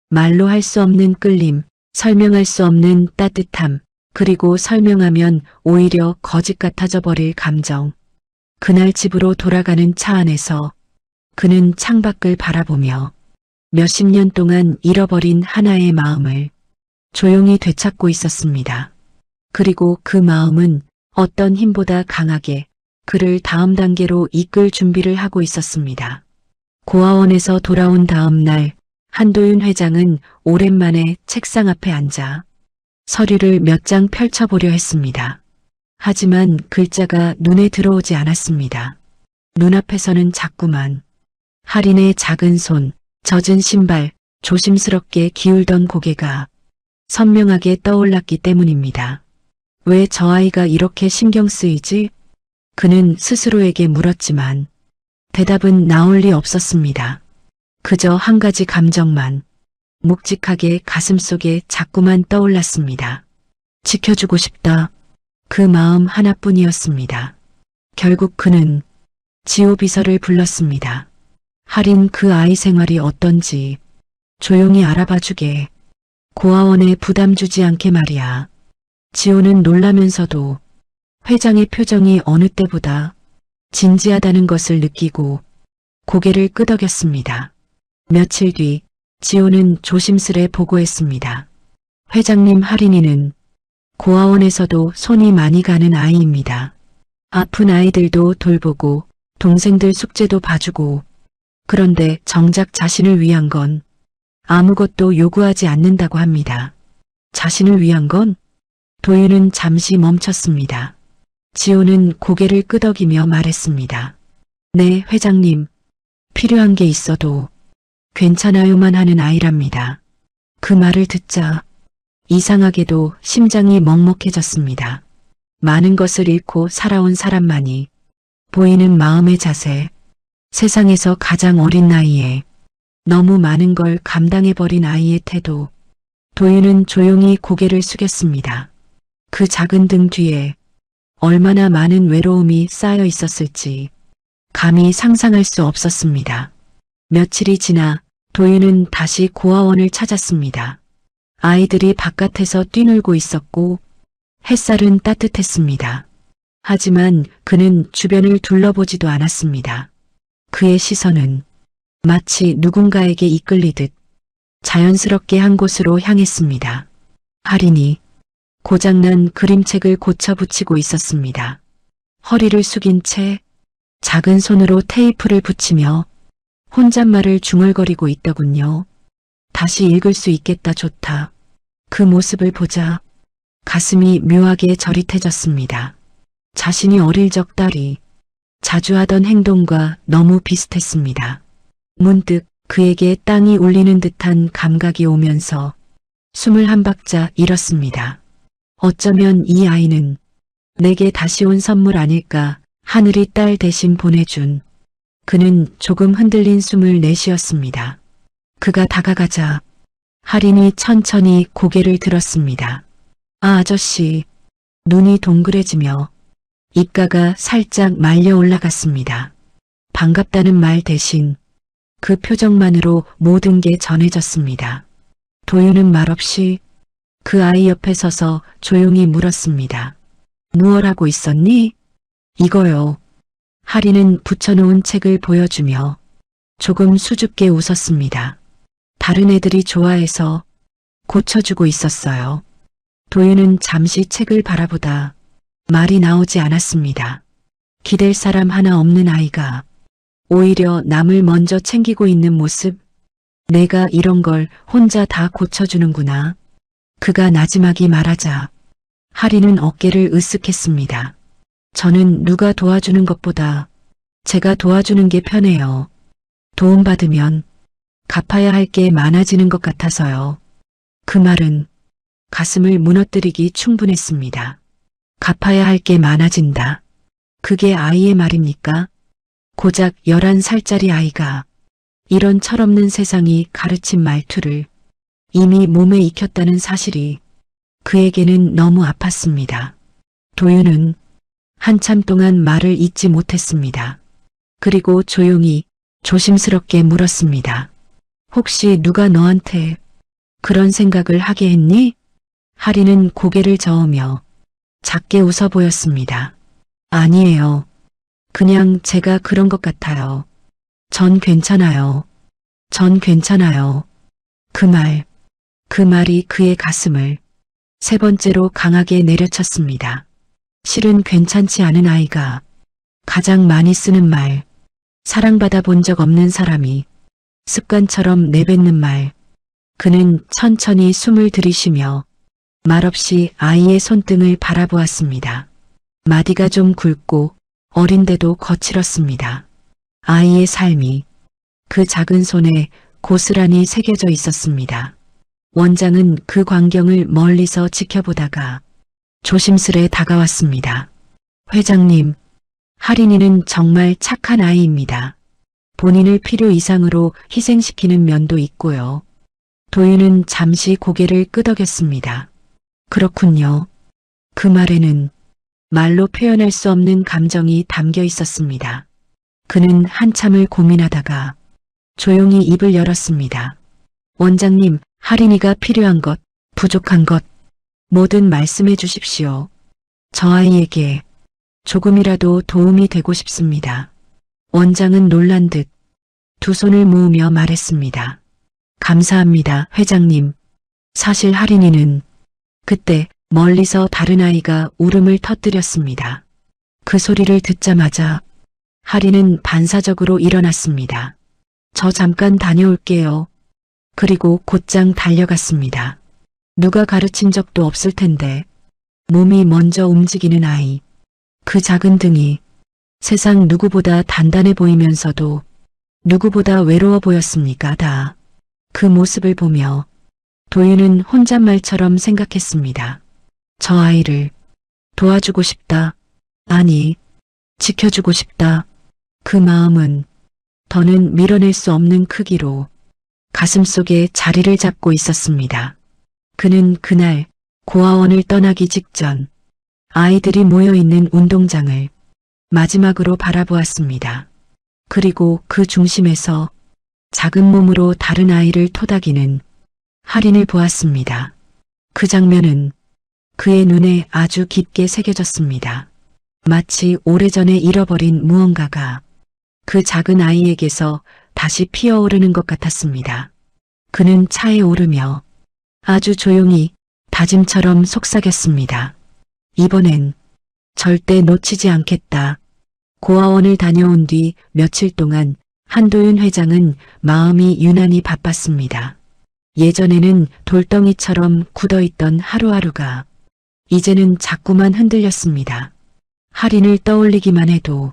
말로 할 수 없는 끌림, 설명할 수 없는 따뜻함, 그리고 설명하면 오히려 거짓 같아져 버릴 감정. 그날 집으로 돌아가는 차 안에서 그는 창밖을 바라보며 몇십 년 동안 잃어버린 하나의 마음을 조용히 되찾고 있었습니다. 그리고 그 마음은 어떤 힘보다 강하게 그를 다음 단계로 이끌 준비를 하고 있었습니다. 고아원에서 돌아온 다음 날 한도윤 회장은 오랜만에 책상 앞에 앉아 서류를 몇 장 펼쳐보려 했습니다. 하지만 글자가 눈에 들어오지 않았습니다. 눈앞에서는 자꾸만 하린의 작은 손, 젖은 신발, 조심스럽게 기울던 고개가 선명하게 떠올랐기 때문입니다. 왜 저 아이가 이렇게 신경 쓰이지? 그는 스스로에게 물었지만 대답은 나올 리 없었습니다. 그저 한 가지 감정만 묵직하게 가슴속에 자꾸만 떠올랐습니다. 지켜주고 싶다. 그 마음 하나뿐이었습니다. 결국 그는 지호비서를 불렀습니다. 하린 그 아이 생활이 어떤지 조용히 알아봐주게. 고아원에 부담 주지 않게 말이야. 지호는 놀라면서도 회장의 표정이 어느 때보다 진지하다는 것을 느끼고 고개를 끄덕였습니다. 며칠 뒤 지호는 조심스레 보고했습니다. 회장님, 하린이는 고아원에서도 손이 많이 가는 아이입니다. 아픈 아이들도 돌보고 동생들 숙제도 봐주고 그런데 정작 자신을 위한 건 아무것도 요구하지 않는다고 합니다. 자신을 위한 건? 도윤은 잠시 멈췄습니다. 지호는 고개를 끄덕이며 말했습니다. 네, 회장님. 필요한 게 있어도 괜찮아요만 하는 아이랍니다. 그 말을 듣자 이상하게도 심장이 먹먹해졌습니다. 많은 것을 잃고 살아온 사람만이 보이는 마음의 자세, 세상에서 가장 어린 나이에 너무 많은 걸 감당해버린 아이의 태도. 도윤은 조용히 고개를 숙였습니다. 그 작은 등 뒤에 얼마나 많은 외로움이 쌓여 있었을지 감히 상상할 수 없었습니다. 며칠이 지나 도윤은 다시 고아원을 찾았습니다. 아이들이 바깥에서 뛰놀고 있었고 햇살은 따뜻했습니다. 하지만 그는 주변을 둘러보지도 않았습니다. 그의 시선은 마치 누군가에게 이끌리듯 자연스럽게 한 곳으로 향했습니다. 할인이 고장난 그림책을 고쳐 붙이고 있었습니다. 허리를 숙인 채 작은 손으로 테이프를 붙이며 혼잣말을 중얼거리고 있더군요. 다시 읽을 수 있겠다 좋다. 그 모습을 보자 가슴이 묘하게 저릿해졌습니다. 자신이 어릴 적 딸이 자주 하던 행동과 너무 비슷했습니다. 문득 그에게 땅이 울리는 듯한 감각이 오면서 숨을 한 박자 잃었습니다. 어쩌면 이 아이는 내게 다시 온 선물 아닐까. 하늘이 딸 대신 보내준. 그는 조금 흔들린 숨을 내쉬었습니다. 그가 다가가자 할인이 천천히 고개를 들었습니다. 아저씨. 눈이 동그래지며 입가가 살짝 말려 올라갔습니다. 반갑다는 말 대신 그 표정만으로 모든 게 전해졌습니다. 도윤은 말없이 그 아이 옆에 서서 조용히 물었습니다. 무얼 하고 있었니? 이거요. 할인은 붙여놓은 책을 보여주며 조금 수줍게 웃었습니다. 다른 애들이 좋아해서 고쳐주고 있었어요. 도윤은 잠시 책을 바라보다 말이 나오지 않았습니다. 기댈 사람 하나 없는 아이가 오히려 남을 먼저 챙기고 있는 모습. 내가 이런 걸 혼자 다 고쳐주는구나. 그가 나지막이 말하자 할인은 어깨를 으쓱했습니다. 저는 누가 도와주는 것보다 제가 도와주는 게 편해요. 도움받으면 갚아야 할 게 많아지는 것 같아서요. 그 말은 가슴을 무너뜨리기 충분했습니다. 갚아야 할 게 많아진다. 그게 아이의 말입니까? 고작 11살짜리 아이가 이런 철없는 세상이 가르친 말투를 이미 몸에 익혔다는 사실이 그에게는 너무 아팠습니다. 도윤은 한참 동안 말을 잇지 못했습니다. 그리고 조용히 조심스럽게 물었습니다. 혹시 누가 너한테 그런 생각을 하게 했니? 할인은 고개를 저으며 작게 웃어 보였습니다. 아니에요. 그냥 제가 그런 것 같아요. 전 괜찮아요. 전 괜찮아요. 그 말이 그의 가슴을 세 번째로 강하게 내려쳤습니다. 실은 괜찮지 않은 아이가 가장 많이 쓰는 말, 사랑받아 본 적 없는 사람이 습관처럼 내뱉는 말. 그는 천천히 숨을 들이쉬며 말없이 아이의 손등을 바라보았습니다. 마디가 좀 굵고 어린데도 거칠었습니다. 아이의 삶이 그 작은 손에 고스란히 새겨져 있었습니다. 원장은 그 광경을 멀리서 지켜보다가 조심스레 다가왔습니다. 회장님, 할인이는 정말 착한 아이입니다. 본인을 필요 이상으로 희생시키는 면도 있고요. 도윤은 잠시 고개를 끄덕였습니다. 그렇군요. 그 말에는 말로 표현할 수 없는 감정이 담겨 있었습니다. 그는 한참을 고민하다가 조용히 입을 열었습니다. 원장님, 할인이가 필요한 것, 부족한 것, 뭐든 말씀해 주십시오. 저 아이에게 조금이라도 도움이 되고 싶습니다. 원장은 놀란 듯 두 손을 모으며 말했습니다. 감사합니다, 회장님. 사실 할인이는 그때 멀리서 다른 아이가 울음을 터뜨렸습니다. 그 소리를 듣자마자 할인은 반사적으로 일어났습니다. 저 잠깐 다녀올게요. 그리고 곧장 달려갔습니다. 누가 가르친 적도 없을 텐데 몸이 먼저 움직이는 아이. 그 작은 등이 세상 누구보다 단단해 보이면서도 누구보다 외로워 보였습니까? 다. 그 모습을 보며 도윤은 혼잣말처럼 생각했습니다. 저 아이를 도와주고 싶다. 아니, 지켜주고 싶다. 그 마음은 더는 밀어낼 수 없는 크기로 가슴속에 자리를 잡고 있었습니다. 그는 그날 고아원을 떠나기 직전 아이들이 모여있는 운동장을 마지막으로 바라보았습니다. 그리고 그 중심에서 작은 몸으로 다른 아이를 토닥이는 할인을 보았습니다. 그 장면은 그의 눈에 아주 깊게 새겨졌습니다. 마치 오래전에 잃어버린 무언가가 그 작은 아이에게서 다시 피어오르는 것 같았습니다. 그는 차에 오르며 아주 조용히 다짐처럼 속삭였습니다. 이번엔 절대 놓치지 않겠다. 고아원을 다녀온 뒤 며칠 동안 한도윤 회장은 마음이 유난히 바빴습니다. 예전에는 돌덩이처럼 굳어있던 하루하루가 이제는 자꾸만 흔들렸습니다. 할인을 떠올리기만 해도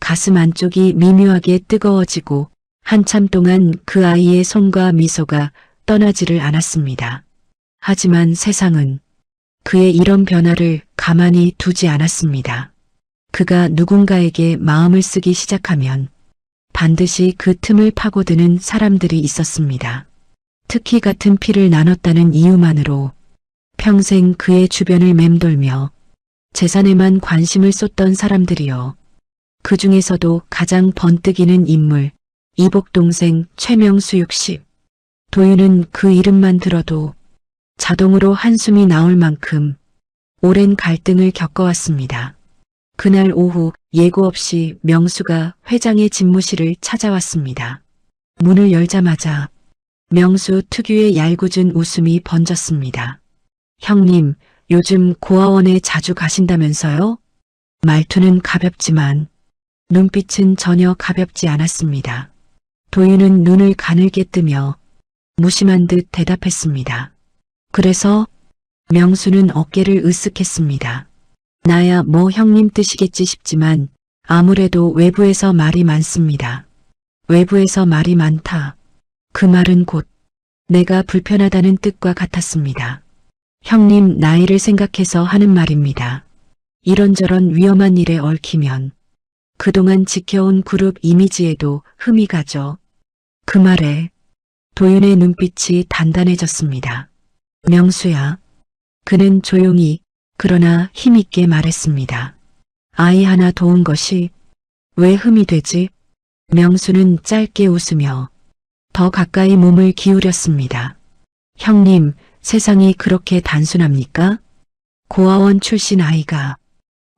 가슴 안쪽이 미묘하게 뜨거워지고 한참 동안 그 아이의 손과 미소가 떠나지를 않았습니다. 하지만 세상은 그의 이런 변화를 가만히 두지 않았습니다. 그가 누군가에게 마음을 쓰기 시작하면 반드시 그 틈을 파고드는 사람들이 있었습니다. 특히 같은 피를 나눴다는 이유만으로 평생 그의 주변을 맴돌며 재산에만 관심을 쏟던 사람들이요. 그 중에서도 가장 번뜩이는 인물, 이복 동생 최명수 60. 도윤은 그 이름만 들어도 자동으로 한숨이 나올 만큼 오랜 갈등을 겪어왔습니다. 그날 오후 예고 없이 명수가 회장의 집무실을 찾아왔습니다. 문을 열자마자 명수 특유의 얄궂은 웃음이 번졌습니다. 형님, 요즘 고아원에 자주 가신다면서요? 말투는 가볍지만 눈빛은 전혀 가볍지 않았습니다. 도윤은 눈을 가늘게 뜨며 무심한 듯 대답했습니다. 그래서 명수는 어깨를 으쓱했습니다. 나야 뭐 형님 뜻이겠지 싶지만 아무래도 외부에서 말이 많습니다. 외부에서 말이 많다. 그 말은 곧 내가 불편하다는 뜻과 같았습니다. 형님 나이를 생각해서 하는 말입니다. 이런저런 위험한 일에 얽히면 그동안 지켜온 그룹 이미지에도 흠이 가죠. 그 말에 도윤의 눈빛이 단단해졌습니다. 명수야. 그는 조용히 그러나 힘있게 말했습니다. 아이 하나 도운 것이 왜 흠이 되지? 명수는 짧게 웃으며 더 가까이 몸을 기울였습니다. 형님, 세상이 그렇게 단순합니까? 고아원 출신 아이가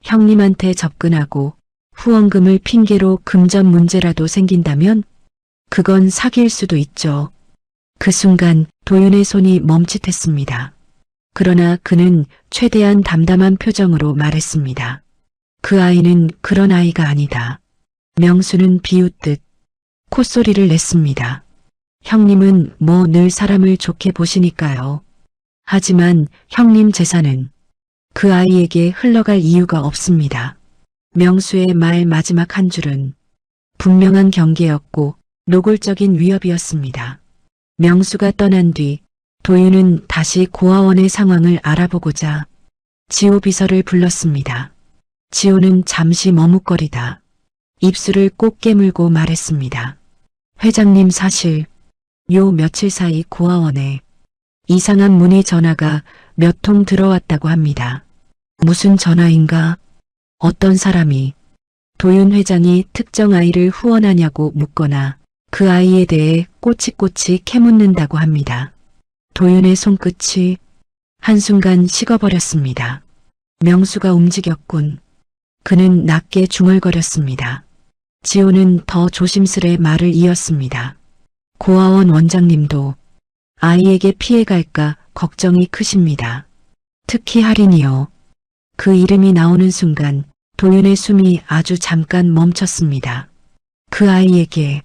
형님한테 접근하고 후원금을 핑계로 금전 문제라도 생긴다면 그건 사기일 수도 있죠. 그 순간 도윤의 손이 멈칫했습니다. 그러나 그는 최대한 담담한 표정으로 말했습니다. 그 아이는 그런 아이가 아니다. 명수는 비웃듯 콧소리를 냈습니다. 형님은 뭐 늘 사람을 좋게 보시니까요. 하지만 형님 재산은 그 아이에게 흘러갈 이유가 없습니다. 명수의 말 마지막 한 줄은 분명한 경계였고 노골적인 위협이었습니다. 명수가 떠난 뒤 도윤은 다시 고아원의 상황을 알아보고자 지호 비서를 불렀습니다. 지호는 잠시 머뭇거리다 입술을 꼭 깨물고 말했습니다. 회장님 사실 요 며칠 사이 고아원에 이상한 문의 전화가 몇 통 들어왔다고 합니다. 무슨 전화인가? 어떤 사람이 도윤 회장이 특정 아이를 후원하냐고 묻거나 그 아이에 대해 꼬치꼬치 캐묻는다고 합니다. 도윤의 손끝이 한순간 식어버렸습니다. 명수가 움직였군. 그는 낮게 중얼거렸습니다. 지호는 더 조심스레 말을 이었습니다. 고아원 원장님도 아이에게 피해갈까 걱정이 크십니다. 특히 할인이요. 그 이름이 나오는 순간 도윤의 숨이 아주 잠깐 멈췄습니다. 그 아이에게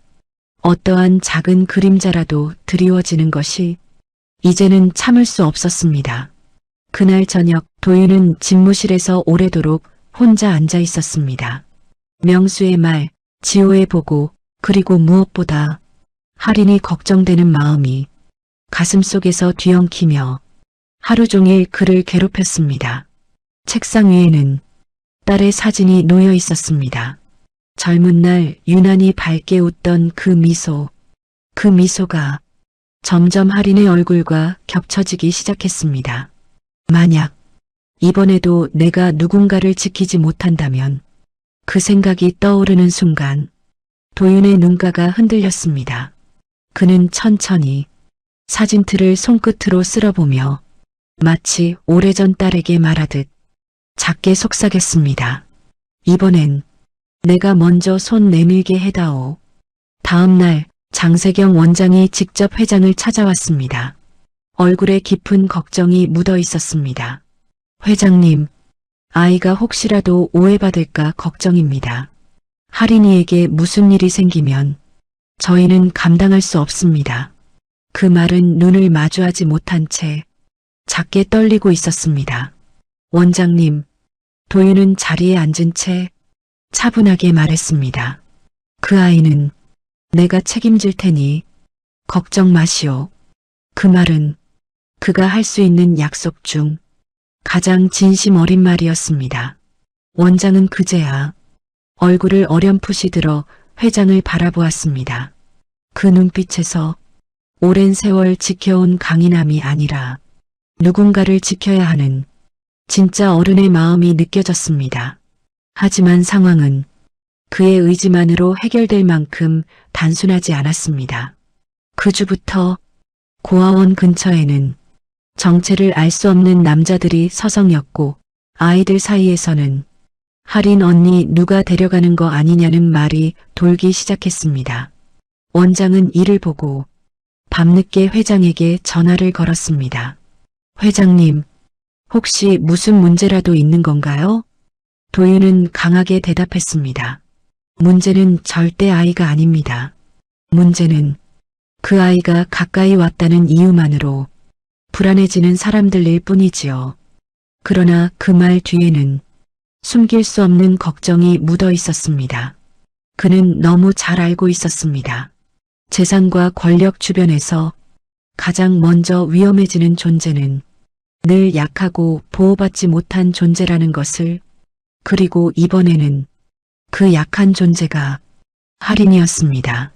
어떠한 작은 그림자라도 드리워지는 것이 이제는 참을 수 없었습니다. 그날 저녁 도윤은 집무실에서 오래도록 혼자 앉아 있었습니다. 명수의 말, 지호의 보고, 그리고 무엇보다 할인이 걱정되는 마음이 가슴속에서 뒤엉키며 하루 종일 그를 괴롭혔습니다. 책상 위에는 딸의 사진이 놓여 있었습니다. 젊은 날 유난히 밝게 웃던 그 미소가 점점 할인의 얼굴과 겹쳐지기 시작했습니다. 만약 이번에도 내가 누군가를 지키지 못한다면 그 생각이 떠오르는 순간 도윤의 눈가가 흔들렸습니다. 그는 천천히 사진틀을 손끝으로 쓸어보며 마치 오래전 딸에게 말하듯 작게 속삭였습니다. 이번엔 내가 먼저 손 내밀게 해다오. 다음 날 장세경 원장이 직접 회장을 찾아왔습니다. 얼굴에 깊은 걱정이 묻어 있었습니다. 회장님, 아이가 혹시라도 오해받을까 걱정입니다. 할인이에게 무슨 일이 생기면 저희는 감당할 수 없습니다. 그 말은 눈을 마주하지 못한 채 작게 떨리고 있었습니다. 원장님, 도윤은 자리에 앉은 채 차분하게 말했습니다. 그 아이는 내가 책임질 테니 걱정 마시오. 그 말은 그가 할 수 있는 약속 중 가장 진심 어린 말이었습니다. 원장은 그제야 얼굴을 어렴풋이 들어 회장을 바라보았습니다. 그 눈빛에서 오랜 세월 지켜온 강인함이 아니라 누군가를 지켜야 하는 진짜 어른의 마음이 느껴졌습니다. 하지만 상황은 그의 의지만으로 해결될 만큼 단순하지 않았습니다. 그 주부터 고아원 근처에는 정체를 알 수 없는 남자들이 서성였고 아이들 사이에서는 할인 언니 누가 데려가는 거 아니냐는 말이 돌기 시작했습니다. 원장은 이를 보고 밤늦게 회장에게 전화를 걸었습니다. 회장님, 혹시 무슨 문제라도 있는 건가요? 도윤은 강하게 대답했습니다. 문제는 절대 아이가 아닙니다. 문제는 그 아이가 가까이 왔다는 이유만으로 불안해지는 사람들일 뿐이지요. 그러나 그 말 뒤에는 숨길 수 없는 걱정이 묻어 있었습니다. 그는 너무 잘 알고 있었습니다. 재산과 권력 주변에서 가장 먼저 위험해지는 존재는 늘 약하고 보호받지 못한 존재라는 것을, 그리고 이번에는 그 약한 존재가 할인이었습니다.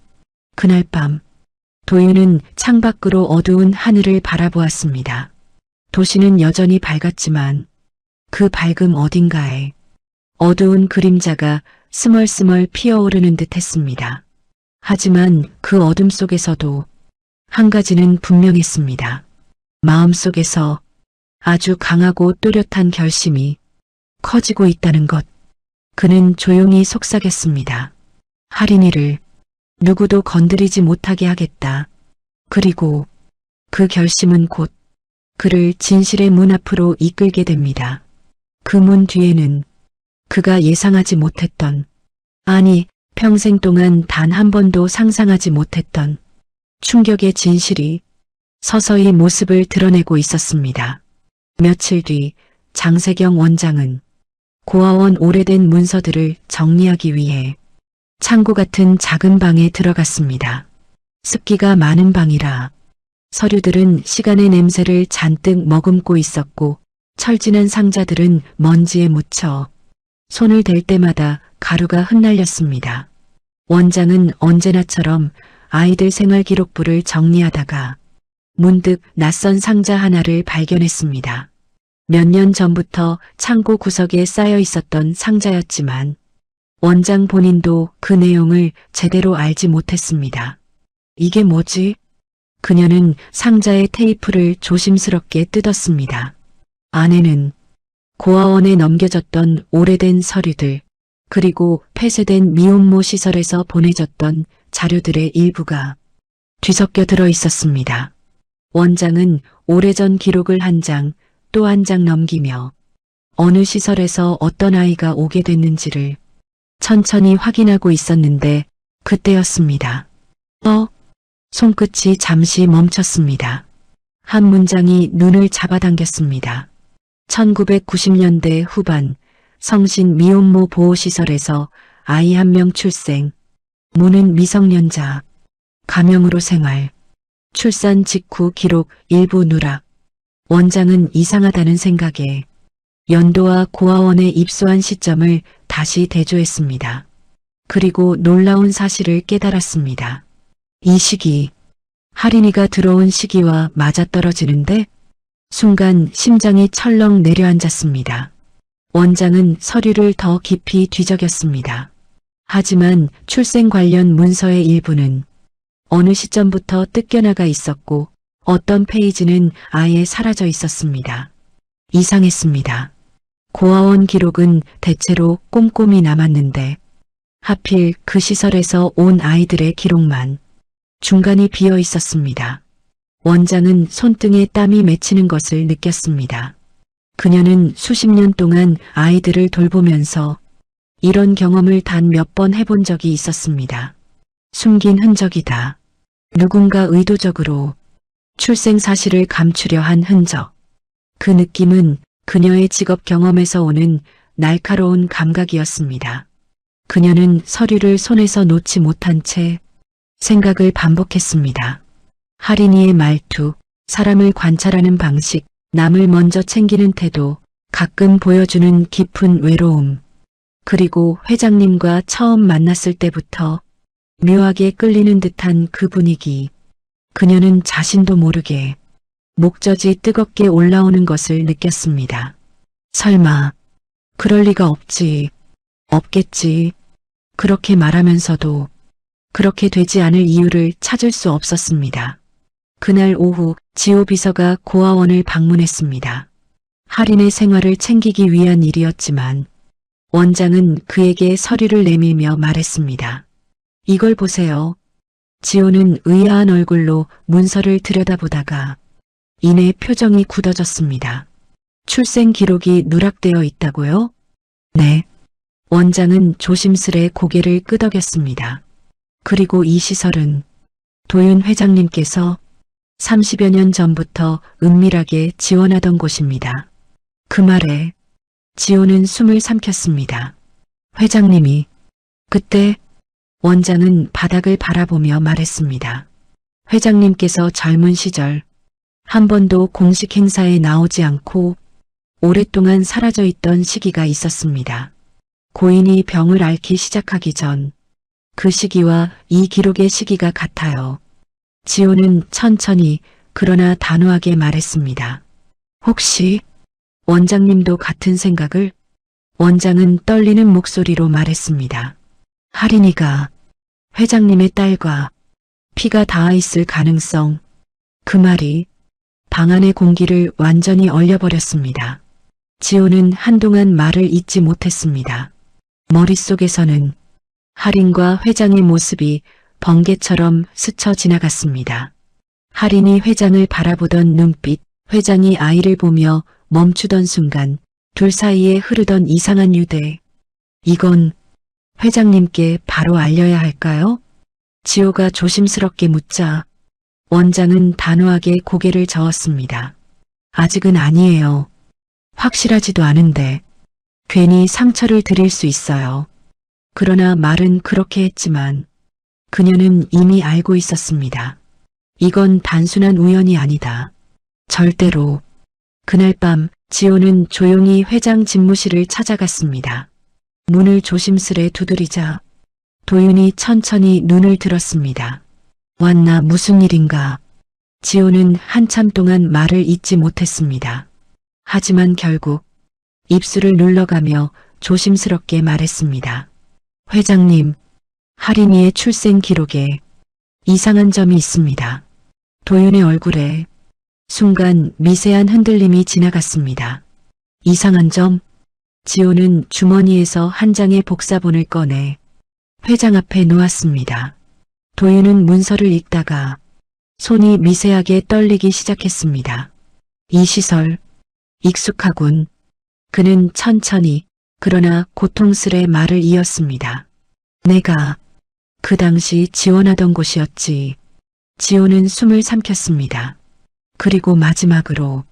그날 밤 도윤은 창밖으로 어두운 하늘을 바라보았습니다. 도시는 여전히 밝았지만 그 밝음 어딘가에 어두운 그림자가 스멀스멀 피어오르는 듯 했습니다. 하지만 그 어둠 속에서도 한 가지는 분명했습니다. 마음속에서 아주 강하고 또렷한 결심이 커지고 있다는 것. 그는 조용히 속삭였습니다. 할인이를 누구도 건드리지 못하게 하겠다. 그리고 그 결심은 곧 그를 진실의 문 앞으로 이끌게 됩니다. 그 문 뒤에는 그가 예상하지 못했던, 아니 평생 동안 단 한 번도 상상하지 못했던 충격의 진실이 서서히 모습을 드러내고 있었습니다. 며칠 뒤 장세경 원장은 고아원 오래된 문서들을 정리하기 위해 창고 같은 작은 방에 들어갔습니다. 습기가 많은 방이라 서류들은 시간의 냄새를 잔뜩 머금고 있었고 철진한 상자들은 먼지에 묻혀 손을 댈 때마다 가루가 흩날렸습니다. 원장은 언제나처럼 아이들 생활 기록부를 정리하다가 문득 낯선 상자 하나를 발견했습니다. 몇 년 전부터 창고 구석에 쌓여 있었던 상자였지만 원장 본인도 그 내용을 제대로 알지 못했습니다. 이게 뭐지? 그녀는 상자의 테이프를 조심스럽게 뜯었습니다. 안에는 고아원에 넘겨졌던 오래된 서류들, 그리고 폐쇄된 미혼모 시설에서 보내졌던 자료들의 일부가 뒤섞여 들어 있었습니다. 원장은 오래전 기록을 한 장 또 한 장 넘기며 어느 시설에서 어떤 아이가 오게 됐는지를 천천히 확인하고 있었는데 그때였습니다. 손끝이 잠시 멈췄습니다. 한 문장이 눈을 잡아당겼습니다. 1990년대 후반 성신 미혼모 보호시설에서 아이 한 명 출생. 무는 미성년자. 가명으로 생활. 출산 직후 기록 일부 누락. 원장은 이상하다는 생각에 연도와 고아원에 입소한 시점을 다시 대조했습니다. 그리고 놀라운 사실을 깨달았습니다. 이 시기, 할인이가 들어온 시기와 맞아떨어지는데 순간 심장이 철렁 내려앉았습니다. 원장은 서류를 더 깊이 뒤적였습니다. 하지만 출생 관련 문서의 일부는 어느 시점부터 뜯겨나가 있었고 어떤 페이지는 아예 사라져 있었습니다. 이상했습니다. 고아원 기록은 대체로 꼼꼼히 남았는데 하필 그 시설에서 온 아이들의 기록만 중간이 비어 있었습니다. 원장은 손등에 땀이 맺히는 것을 느꼈습니다. 그녀는 수십 년 동안 아이들을 돌보면서 이런 경험을 단 몇 번 해본 적이 있었습니다. 숨긴 흔적이다. 누군가 의도적으로 출생 사실을 감추려 한 흔적. 그 느낌은 그녀의 직업 경험에서 오는 날카로운 감각이었습니다. 그녀는 서류를 손에서 놓지 못한 채 생각을 반복했습니다. 할인이의 말투, 사람을 관찰하는 방식, 남을 먼저 챙기는 태도, 가끔 보여주는 깊은 외로움. 그리고 회장님과 처음 만났을 때부터 묘하게 끌리는 듯한 그 분위기. 그녀는 자신도 모르게 목젖이 뜨겁게 올라오는 것을 느꼈습니다. 설마 그럴 리가 없겠지. 그렇게 말하면서도 그렇게 되지 않을 이유를 찾을 수 없었습니다. 그날 오후 지호 비서가 고아원을 방문했습니다. 할인의 생활을 챙기기 위한 일이었지만 원장은 그에게 서류를 내밀며 말했습니다. 이걸 보세요. 지호는 의아한 얼굴로 문서를 들여다보다가 이내 표정이 굳어졌습니다. 출생 기록이 누락되어 있다고요? 네. 원장은 조심스레 고개를 끄덕였습니다. 그리고 이 시설은 도윤 회장님께서 30여 년 전부터 은밀하게 지원하던 곳입니다. 그 말에 지호는 숨을 삼켰습니다. 회장님이 그때 원장은 바닥을 바라보며 말했습니다. 회장님께서 젊은 시절 한 번도 공식 행사에 나오지 않고 오랫동안 사라져 있던 시기가 있었습니다. 고인이 병을 앓기 시작하기 전 그 시기와 이 기록의 시기가 같아요. 지호는 천천히 그러나 단호하게 말했습니다. 혹시 원장님도 같은 생각을? 원장은 떨리는 목소리로 말했습니다. 할인이가 회장님의 딸과 피가 닿아 있을 가능성. 그 말이 방 안의 공기를 완전히 얼려버렸습니다. 지호는 한동안 말을 잇지 못했습니다. 머릿속에서는 할인과 회장의 모습이 번개처럼 스쳐 지나갔습니다. 할인이 회장을 바라보던 눈빛, 회장이 아이를 보며 멈추던 순간 둘 사이에 흐르던 이상한 유대. 이건 회장님께 바로 알려야 할까요? 지호가 조심스럽게 묻자 원장은 단호하게 고개를 저었습니다. 아직은 아니에요. 확실하지도 않은데 괜히 상처를 드릴 수 있어요. 그러나 말은 그렇게 했지만 그녀는 이미 알고 있었습니다. 이건 단순한 우연이 아니다. 절대로. 그날 밤 지호는 조용히 회장 집무실을 찾아갔습니다. 문을 조심스레 두드리자 도윤이 천천히 눈을 들었습니다. 왔나 무슨 일인가. 지호는 한참 동안 말을 잇지 못했습니다. 하지만 결국 입술을 눌러가며 조심스럽게 말했습니다. 회장님, 할인이의 출생 기록에 이상한 점이 있습니다. 도윤의 얼굴에 순간 미세한 흔들림이 지나갔습니다. 이상한 점? 지호는 주머니에서 한 장의 복사본을 꺼내 회장 앞에 놓았습니다. 도윤은 문서를 읽다가 손이 미세하게 떨리기 시작했습니다. 이 시설, 익숙하군. 그는 천천히 그러나 고통스레 말을 이었습니다. 내가 그 당시 지원하던 곳이었지. 지호는 숨을 삼켰습니다. 그리고 마지막으로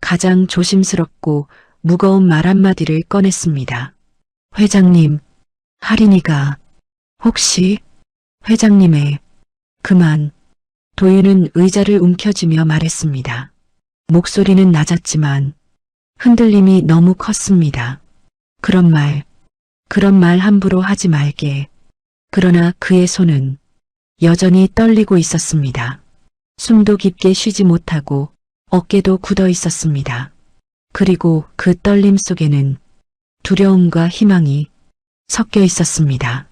가장 조심스럽고 무거운 말 한마디를 꺼냈습니다. 회장님, 할인이가 혹시 회장님의 그만. 도윤은 의자를 움켜쥐며 말했습니다. 목소리는 낮았지만 흔들림이 너무 컸습니다. 그런 말 함부로 하지 말게. 그러나 그의 손은 여전히 떨리고 있었습니다. 숨도 깊게 쉬지 못하고 어깨도 굳어 있었습니다. 그리고 그 떨림 속에는 두려움과 희망이 섞여 있었습니다.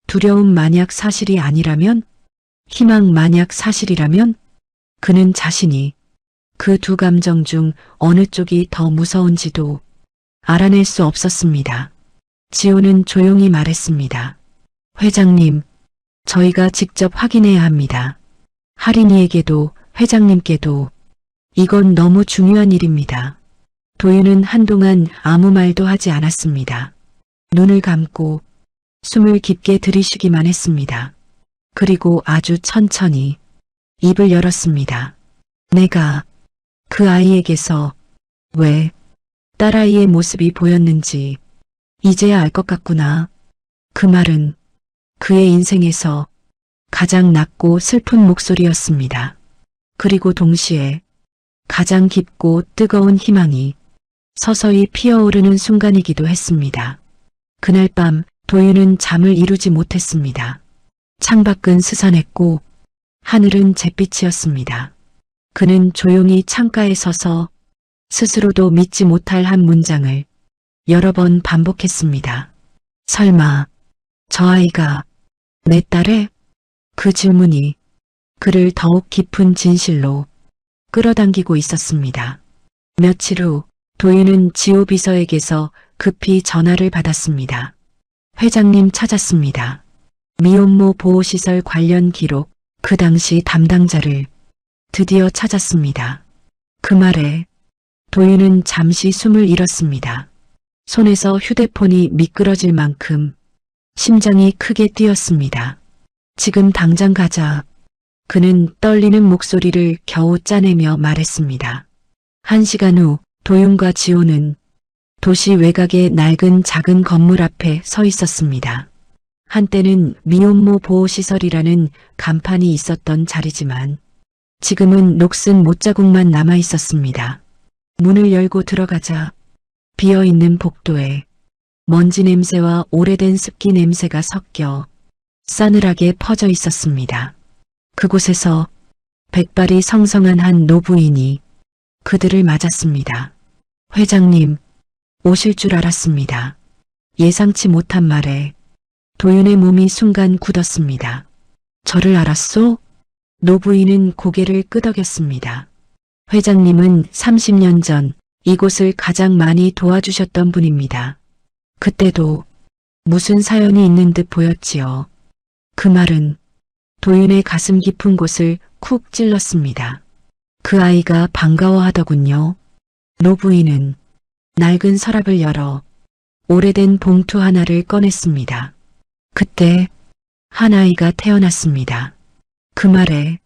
두려움 만약 사실이 아니라면, 희망 만약 사실이라면, 그는 자신이 그 두 감정 중 어느 쪽이 더 무서운지도 알아낼 수 없었습니다. 지호는 조용히 말했습니다. 회장님, 저희가 직접 확인해야 합니다. 할인이에게도 회장님께도 이건 너무 중요한 일입니다. 도윤은 한동안 아무 말도 하지 않았습니다. 눈을 감고 숨을 깊게 들이쉬기만 했습니다. 그리고 아주 천천히 입을 열었습니다. 내가 그 아이에게서 왜 딸아이의 모습이 보였는지 이제야 알 것 같구나. 그 말은 그의 인생에서 가장 낮고 슬픈 목소리였습니다. 그리고 동시에 가장 깊고 뜨거운 희망이 서서히 피어오르는 순간이기도 했습니다. 그날 밤 도윤은 잠을 이루지 못했습니다. 창밖은 스산했고 하늘은 잿빛이었습니다. 그는 조용히 창가에 서서 스스로도 믿지 못할 한 문장을 여러 번 반복했습니다. 설마 저 아이가 내 딸의? 그 질문이 그를 더욱 깊은 진실로 끌어당기고 있었습니다. 며칠 후 도윤은 지호 비서에게서 급히 전화를 받았습니다. 회장님 찾았습니다. 미혼모 보호시설 관련 기록, 그 당시 담당자를 드디어 찾았습니다. 그 말에 도윤은 잠시 숨을 잃었습니다. 손에서 휴대폰이 미끄러질 만큼 심장이 크게 뛰었습니다. 지금 당장 가자. 그는 떨리는 목소리를 겨우 짜내며 말했습니다. 1시간 후 도윤과 지호는 도시 외곽의 낡은 작은 건물 앞에 서 있었습니다. 한때는 미혼모 보호시설이라는 간판이 있었던 자리지만 지금은 녹슨 못자국만 남아 있었습니다. 문을 열고 들어가자 비어있는 복도에 먼지 냄새와 오래된 습기 냄새가 섞여 싸늘하게 퍼져 있었습니다. 그곳에서 백발이 성성한 한 노부인이 그들을 맞았습니다. 회장님, 오실 줄 알았습니다. 예상치 못한 말에 도윤의 몸이 순간 굳었습니다. 저를 알았소? 노부인은 고개를 끄덕였습니다. 회장님은 30년 전 이곳을 가장 많이 도와주셨던 분입니다. 그때도 무슨 사연이 있는 듯 보였지요. 그 말은 도윤의 가슴 깊은 곳을 쿡 찔렀습니다. 그 아이가 반가워하더군요. 노부인은 낡은 서랍을 열어 오래된 봉투 하나를 꺼냈습니다. 그때 한 아이가 태어났습니다. 그 말에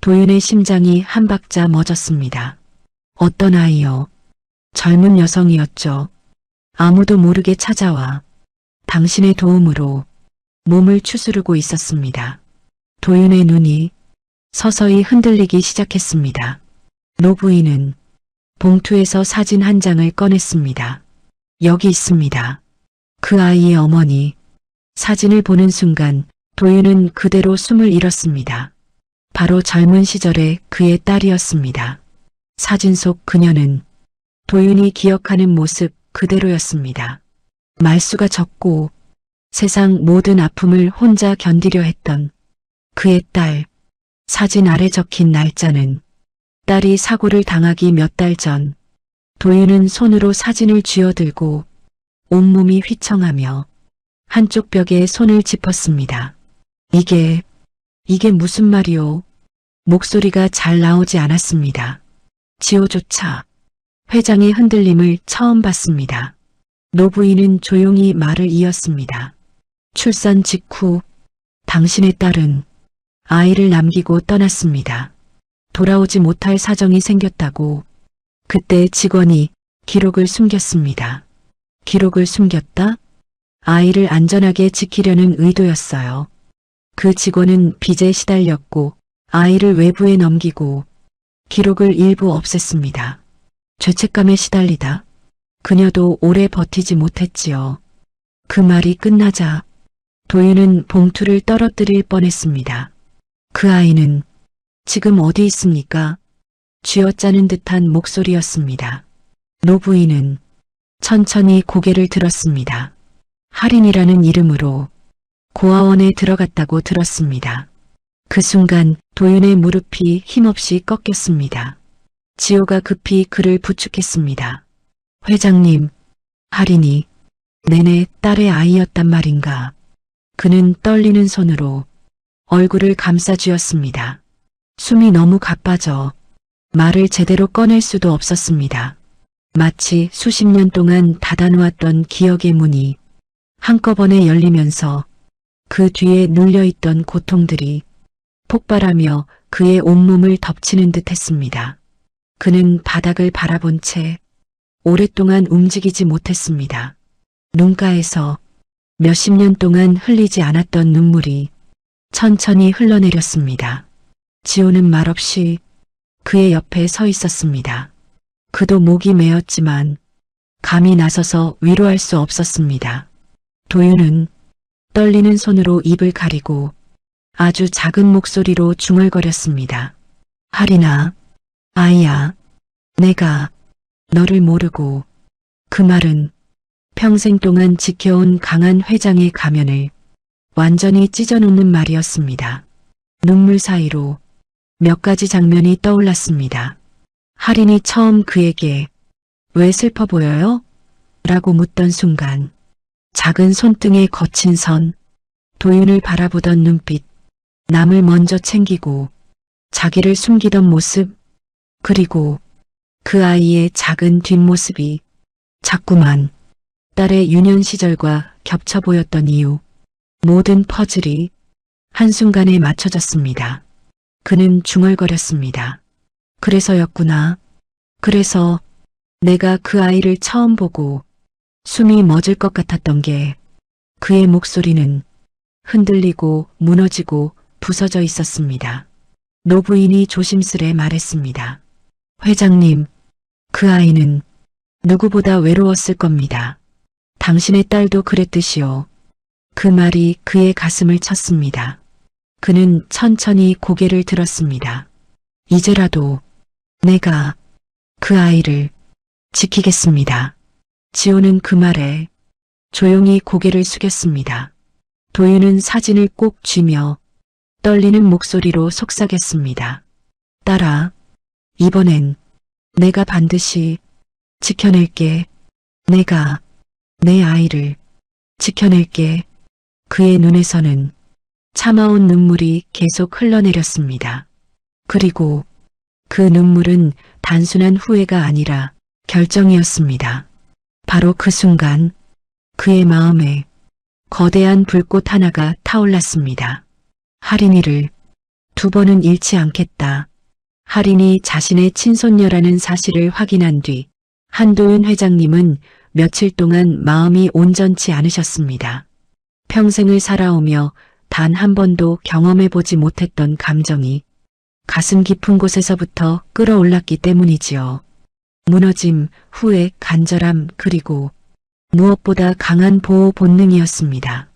도윤의 심장이 한 박자 멎었습니다. 어떤 아이요? 젊은 여성이었죠. 아무도 모르게 찾아와 당신의 도움으로 몸을 추스르고 있었습니다. 도윤의 눈이 서서히 흔들리기 시작했습니다. 노부인은 봉투에서 사진 한 장을 꺼냈습니다. 여기 있습니다. 그 아이의 어머니. 사진을 보는 순간 도윤은 그대로 숨을 잃었습니다. 바로 젊은 시절의 그의 딸이었습니다. 사진 속 그녀는 도윤이 기억하는 모습 그대로였습니다. 말수가 적고 세상 모든 아픔을 혼자 견디려 했던 그의 딸. 사진 아래 적힌 날짜는 딸이 사고를 당하기 몇 달 전. 도윤은 손으로 사진을 쥐어들고 온몸이 휘청하며 한쪽 벽에 손을 짚었습니다. 이게 무슨 말이오? 목소리가 잘 나오지 않았습니다. 지호조차 회장의 흔들림을 처음 봤습니다. 노부인은 조용히 말을 이었습니다. 출산 직후 당신의 딸은 아이를 남기고 떠났습니다. 돌아오지 못할 사정이 생겼다고 그때 직원이 기록을 숨겼습니다. 기록을 숨겼다? 아이를 안전하게 지키려는 의도였어요. 그 직원은 빚에 시달렸고 아이를 외부에 넘기고 기록을 일부 없앴습니다. 죄책감에 시달리다. 그녀도 오래 버티지 못했지요. 그 말이 끝나자 도윤은 봉투를 떨어뜨릴 뻔했습니다. 그 아이는 지금 어디 있습니까? 쥐어짜는 듯한 목소리였습니다. 노부인은 천천히 고개를 들었습니다. 할인이라는 이름으로 고아원에 들어갔다고 들었습니다. 그 순간 도윤의 무릎이 힘없이 꺾였습니다. 지호가 급히 그를 부축했습니다. 회장님, 할인이 내내 딸의 아이였단 말인가. 그는 떨리는 손으로 얼굴을 감싸쥐었습니다. 숨이 너무 가빠져 말을 제대로 꺼낼 수도 없었습니다. 마치 수십 년 동안 닫아놓았던 기억의 문이 한꺼번에 열리면서 그 뒤에 눌려있던 고통들이 폭발하며 그의 온몸을 덮치는 듯 했습니다. 그는 바닥을 바라본 채 오랫동안 움직이지 못했습니다. 눈가에서 몇십 년 동안 흘리지 않았던 눈물이 천천히 흘러내렸습니다. 지호는 말없이 그의 옆에 서 있었습니다. 그도 목이 메었지만 감히 나서서 위로할 수 없었습니다. 도윤은 떨리는 손으로 입을 가리고 아주 작은 목소리로 중얼거렸습니다. 할인아, 아이야, 내가 너를 모르고. 그 말은 평생 동안 지켜온 강한 회장의 가면을 완전히 찢어놓는 말이었습니다. 눈물 사이로 몇 가지 장면이 떠올랐습니다. 할인이 처음 그에게 왜 슬퍼 보여요? 라고 묻던 순간 작은 손등에 거친 선, 도윤을 바라보던 눈빛, 남을 먼저 챙기고 자기를 숨기던 모습, 그리고 그 아이의 작은 뒷모습이 자꾸만 딸의 유년 시절과 겹쳐 보였던 이유, 모든 퍼즐이 한순간에 맞춰졌습니다. 그는 중얼거렸습니다. 그래서였구나. 그래서 내가 그 아이를 처음 보고 숨이 멎을 것 같았던 게 그의 목소리는 흔들리고 무너지고 부서져 있었습니다. 노부인이 조심스레 말했습니다. 회장님, 그 아이는 누구보다 외로웠을 겁니다. 당신의 딸도 그랬듯이요. 그 말이 그의 가슴을 쳤습니다. 그는 천천히 고개를 들었습니다. 이제라도 내가 그 아이를 지키겠습니다. 지호는 그 말에 조용히 고개를 숙였습니다. 도윤은 사진을 꼭 쥐며 떨리는 목소리로 속삭였습니다. 딸아, 이번엔 내가 반드시 지켜낼게. 내가 내 아이를 지켜낼게. 그의 눈에서는 참아온 눈물이 계속 흘러내렸습니다. 그리고 그 눈물은 단순한 후회가 아니라 결정이었습니다. 바로 그 순간 그의 마음에 거대한 불꽃 하나가 타올랐습니다. 할인이를 두 번은 잃지 않겠다. 할인이 자신의 친손녀라는 사실을 확인한 뒤 한도윤 회장님은 며칠 동안 마음이 온전치 않으셨습니다. 평생을 살아오며 단 한 번도 경험해보지 못했던 감정이 가슴 깊은 곳에서부터 끌어올랐기 때문이지요. 무너짐, 후회, 간절함, 그리고 무엇보다 강한 보호 본능이었습니다.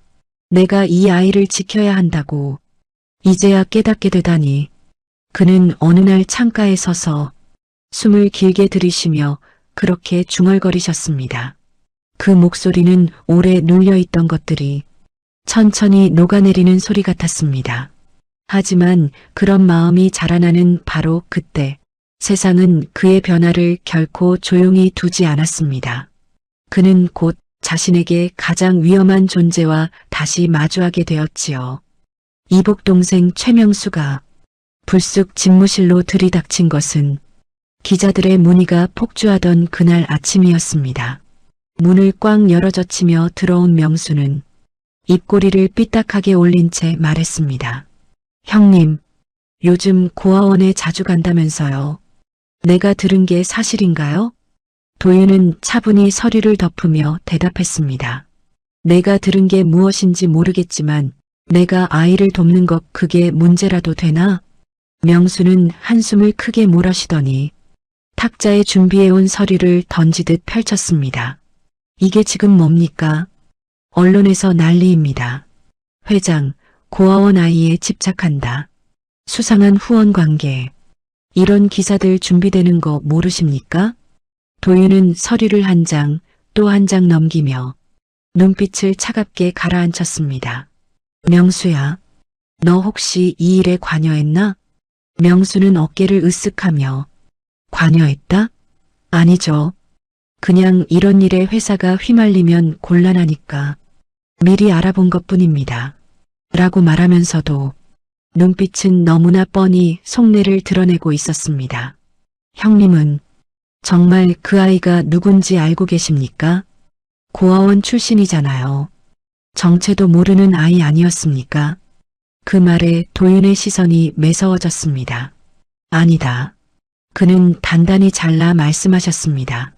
내가 이 아이를 지켜야 한다고 이제야 깨닫게 되다니. 그는 어느 날 창가에 서서 숨을 길게 들이쉬며 그렇게 중얼거리셨습니다. 그 목소리는 오래 눌려있던 것들이 천천히 녹아내리는 소리 같았습니다. 하지만 그런 마음이 자라나는 바로 그때 세상은 그의 변화를 결코 조용히 두지 않았습니다. 그는 곧 자신에게 가장 위험한 존재와 다시 마주하게 되었지요. 이복 동생 최명수가 불쑥 집무실로 들이닥친 것은 기자들의 문의가 폭주하던 그날 아침이었습니다. 문을 꽉 열어젖히며 들어온 명수는 입꼬리를 삐딱하게 올린 채 말했습니다. 형님, 요즘 고아원에 자주 간다면서요. 내가 들은 게 사실인가요? 도윤은 차분히 서류를 덮으며 대답했습니다. 내가 들은 게 무엇인지 모르겠지만 내가 아이를 돕는 것 그게 문제라도 되나? 명수는 한숨을 크게 몰아쉬더니 탁자에 준비해온 서류를 던지듯 펼쳤습니다. 이게 지금 뭡니까? 언론에서 난리입니다. 회장, 고아원 아이에 집착한다. 수상한 후원 관계. 이런 기사들 준비되는 거 모르십니까? 도윤은 서류를 한 장, 또 한 장 넘기며 눈빛을 차갑게 가라앉혔습니다. 명수야, 너 혹시 이 일에 관여했나? 명수는 어깨를 으쓱하며 관여했다? 아니죠. 그냥 이런 일에 회사가 휘말리면 곤란하니까 미리 알아본 것뿐입니다. 라고 말하면서도 눈빛은 너무나 뻔히 속내를 드러내고 있었습니다. 형님은 정말 그 아이가 누군지 알고 계십니까? 고아원 출신이잖아요. 정체도 모르는 아이 아니었습니까? 그 말에 도윤의 시선이 매서워졌습니다. 아니다. 그는 단단히 잘라 말씀하셨습니다.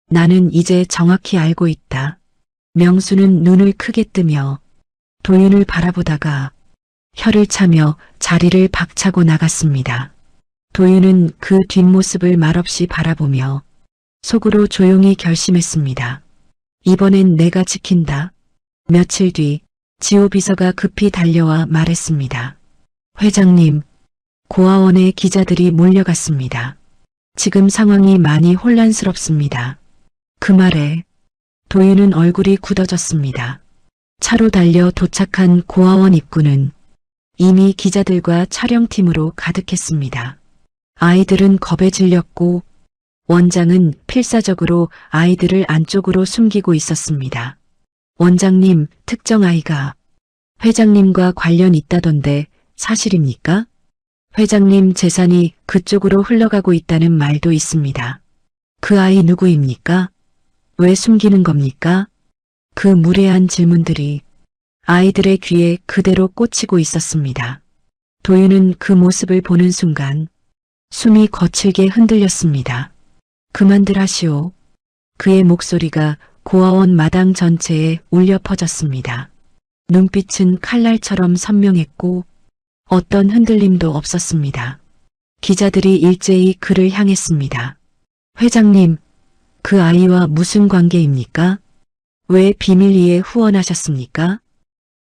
나는 이제 정확히 알고 있다. 명수는 눈을 크게 뜨며 도윤을 바라보다가 혀를 차며 자리를 박차고 나갔습니다. 도윤은 그 뒷모습을 말없이 바라보며 속으로 조용히 결심했습니다. 이번엔 내가 지킨다. 며칠 뒤 지호 비서가 급히 달려와 말했습니다. 회장님, 고아원에 기자들이 몰려갔습니다. 지금 상황이 많이 혼란스럽습니다. 그 말에 도윤은 얼굴이 굳어졌습니다. 차로 달려 도착한 고아원 입구는 이미 기자들과 촬영팀으로 가득했습니다. 아이들은 겁에 질렸고 원장은 필사적으로 아이들을 안쪽으로 숨기고 있었습니다. 원장님, 특정 아이가 회장님과 관련 있다던데 사실입니까? 회장님 재산이 그쪽으로 흘러가고 있다는 말도 있습니다. 그 아이 누구입니까? 왜 숨기는 겁니까? 그 무례한 질문들이 아이들의 귀에 그대로 꽂히고 있었습니다. 도윤은 그 모습을 보는 순간 숨이 거칠게 흔들렸습니다. 그만들 하시오. 그의 목소리가 고아원 마당 전체에 울려 퍼졌습니다. 눈빛은 칼날처럼 선명했고 어떤 흔들림도 없었습니다. 기자들이 일제히 그를 향했습니다. 회장님, 그 아이와 무슨 관계입니까? 왜 비밀리에 후원하셨습니까?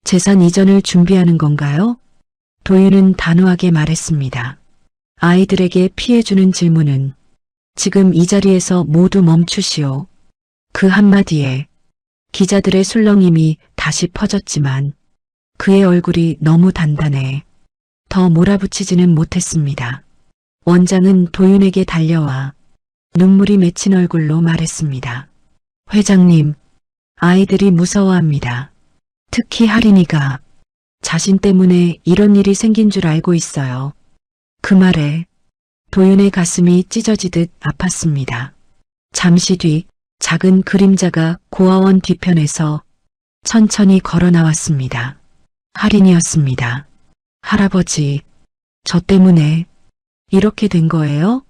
재산 이전을 준비하는 건가요? 도윤은 단호하게 말했습니다. 아이들에게 피해주는 질문은 지금 이 자리에서 모두 멈추시오. 그 한마디에 기자들의 술렁임이 다시 퍼졌지만 그의 얼굴이 너무 단단해 더 몰아붙이지는 못했습니다. 원장은 도윤에게 달려와 눈물이 맺힌 얼굴로 말했습니다. 회장님, 아이들이 무서워합니다. 특히 하린이가 자신 때문에 이런 일이 생긴 줄 알고 있어요. 그 말에 도윤의 가슴이 찢어지듯 아팠습니다. 잠시 뒤 작은 그림자가 고아원 뒤편에서 천천히 걸어 나왔습니다. 할인이었습니다. 할아버지, 저 때문에 이렇게 된 거예요?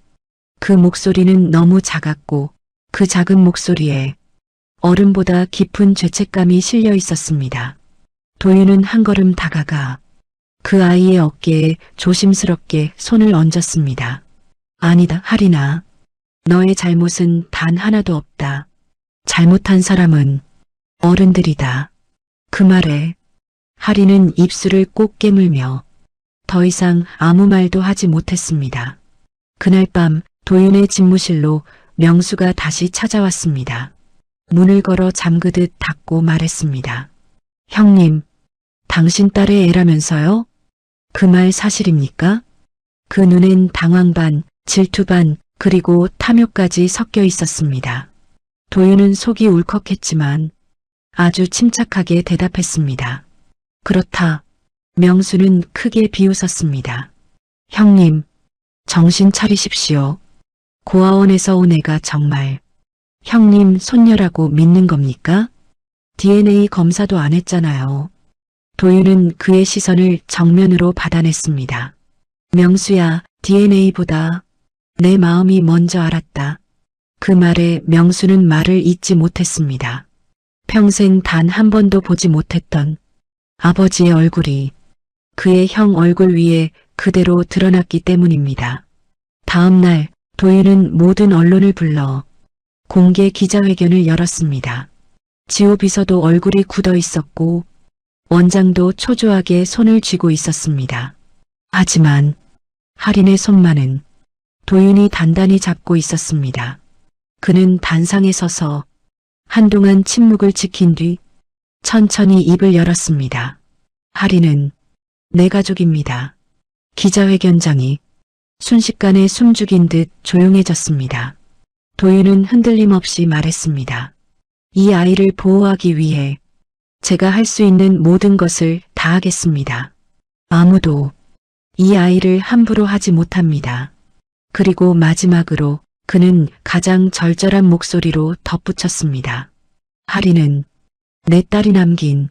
그 목소리는 너무 작았고 그 작은 목소리에 어른보다 깊은 죄책감이 실려 있었습니다. 도윤은 한 걸음 다가가 그 아이의 어깨에 조심스럽게 손을 얹었습니다. 아니다, 할인아. 너의 잘못은 단 하나도 없다. 잘못한 사람은 어른들이다. 그 말에 할인은 입술을 꼭 깨물며 더 이상 아무 말도 하지 못했습니다. 그날 밤 도윤의 집무실로 명수가 다시 찾아왔습니다. 문을 걸어 잠그듯 닫고 말했습니다. 형님, 당신 딸의 애라면서요? 그 말 사실입니까? 그 눈엔 당황 반, 질투 반, 그리고 탐욕까지 섞여 있었습니다. 도윤은 속이 울컥했지만 아주 침착하게 대답했습니다. 그렇다. 명수는 크게 비웃었습니다. 형님, 정신 차리십시오. 고아원에서 온 애가 정말 형님 손녀라고 믿는 겁니까? DNA 검사도 안 했잖아요. 도윤은 그의 시선을 정면으로 받아냈습니다. 명수야, DNA보다 내 마음이 먼저 알았다. 그 말에 명수는 말을 잇지 못했습니다. 평생 단 한 번도 보지 못했던 아버지의 얼굴이 그의 형 얼굴 위에 그대로 드러났기 때문입니다. 다음 날 도윤은 모든 언론을 불러 공개 기자회견을 열었습니다. 지호 비서도 얼굴이 굳어 있었고 원장도 초조하게 손을 쥐고 있었습니다. 하지만 할인의 손만은 도윤이 단단히 잡고 있었습니다. 그는 단상에 서서 한동안 침묵을 지킨 뒤 천천히 입을 열었습니다. 할인은 내 가족입니다. 기자회견장이 순식간에 숨죽인 듯 조용해졌습니다. 도윤은 흔들림 없이 말했습니다. 이 아이를 보호하기 위해 제가 할 수 있는 모든 것을 다 하겠습니다. 아무도 이 아이를 함부로 하지 못합니다. 그리고 마지막으로 그는 가장 절절한 목소리로 덧붙였습니다. 할인은 내 딸이 남긴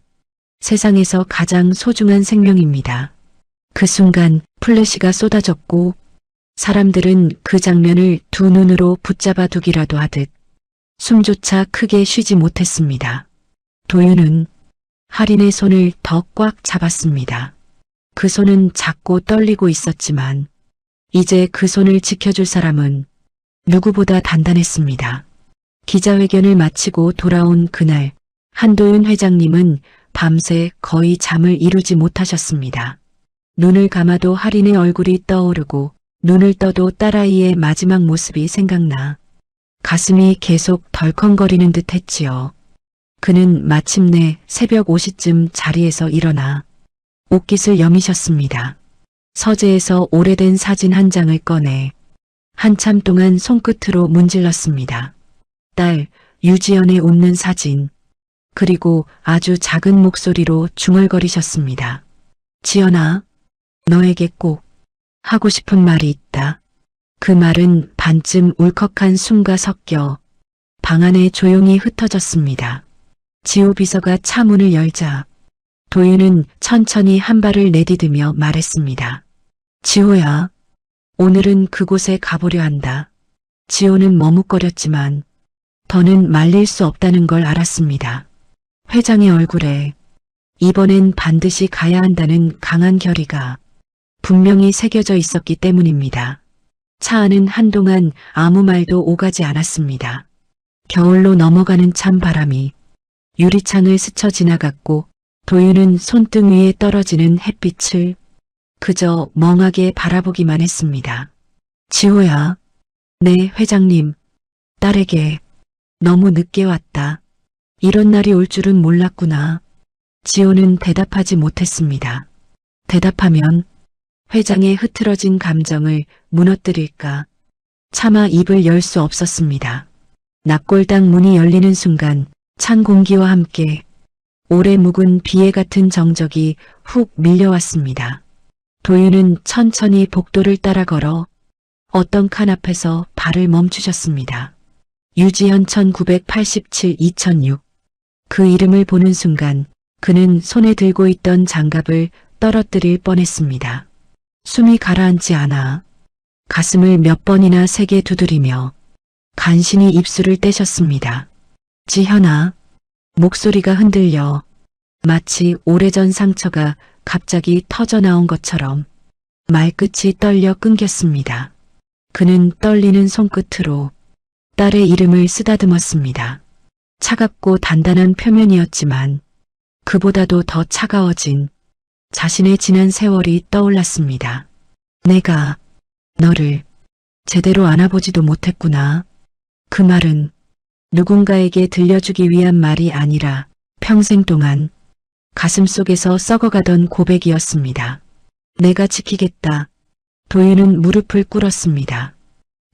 세상에서 가장 소중한 생명입니다. 그 순간 플래시가 쏟아졌고 사람들은 그 장면을 두 눈으로 붙잡아 두기라도 하듯 숨조차 크게 쉬지 못했습니다. 도윤은 할인의 손을 더 꽉 잡았습니다. 그 손은 작고 떨리고 있었지만 이제 그 손을 지켜줄 사람은 누구보다 단단했습니다. 기자회견을 마치고 돌아온 그날 한도윤 회장님은 밤새 거의 잠을 이루지 못하셨습니다. 눈을 감아도 할인의 얼굴이 떠오르고 눈을 떠도 딸아이의 마지막 모습이 생각나 가슴이 계속 덜컹거리는 듯 했지요. 그는 마침내 새벽 5시쯤 자리에서 일어나 옷깃을 여미셨습니다. 서재에서 오래된 사진 한 장을 꺼내 한참 동안 손끝으로 문질렀습니다. 딸 유지연의 웃는 사진, 그리고 아주 작은 목소리로 중얼거리셨습니다. 지연아, 너에게 꼭 하고 싶은 말이 있다. 그 말은 반쯤 울컥한 숨과 섞여 방 안에 조용히 흩어졌습니다. 지호 비서가 차 문을 열자 도윤은 천천히 한 발을 내디디며 말했습니다. 지호야, 오늘은 그곳에 가보려 한다. 지호는 머뭇거렸지만 더는 말릴 수 없다는 걸 알았습니다. 회장의 얼굴에 이번엔 반드시 가야 한다는 강한 결의가 분명히 새겨져 있었기 때문입니다. 차 안은 한동안 아무 말도 오가지 않았습니다. 겨울로 넘어가는 찬 바람이 유리창을 스쳐 지나갔고 도윤은 손등 위에 떨어지는 햇빛을 그저 멍하게 바라보기만 했습니다. 지호야, 네 회장님, 딸에게 너무 늦게 왔다. 이런 날이 올 줄은 몰랐구나. 지호는 대답하지 못했습니다. 대답하면 회장의 흐트러진 감정을 무너뜨릴까 차마 입을 열 수 없었습니다. 납골당 문이 열리는 순간 찬 공기와 함께 오래 묵은 비애 같은 정적이 훅 밀려왔습니다. 도윤은 천천히 복도를 따라 걸어 어떤 칸 앞에서 발을 멈추셨습니다. 유지연 1987-2006. 그 이름을 보는 순간 그는 손에 들고 있던 장갑을 떨어뜨릴 뻔했습니다. 숨이 가라앉지 않아 가슴을 몇 번이나 세게 두드리며 간신히 입술을 떼셨습니다. 지현아, 목소리가 흔들려 마치 오래전 상처가 갑자기 터져나온 것처럼 말끝이 떨려 끊겼습니다. 그는 떨리는 손끝으로 딸의 이름을 쓰다듬었습니다. 차갑고 단단한 표면이었지만 그보다도 더 차가워진 자신의 지난 세월이 떠올랐습니다. 내가 너를 제대로 안아보지도 못했구나. 그 말은 누군가에게 들려주기 위한 말이 아니라 평생 동안 가슴속에서 썩어가던 고백이었습니다. 내가 지키겠다. 도윤은 무릎을 꿇었습니다.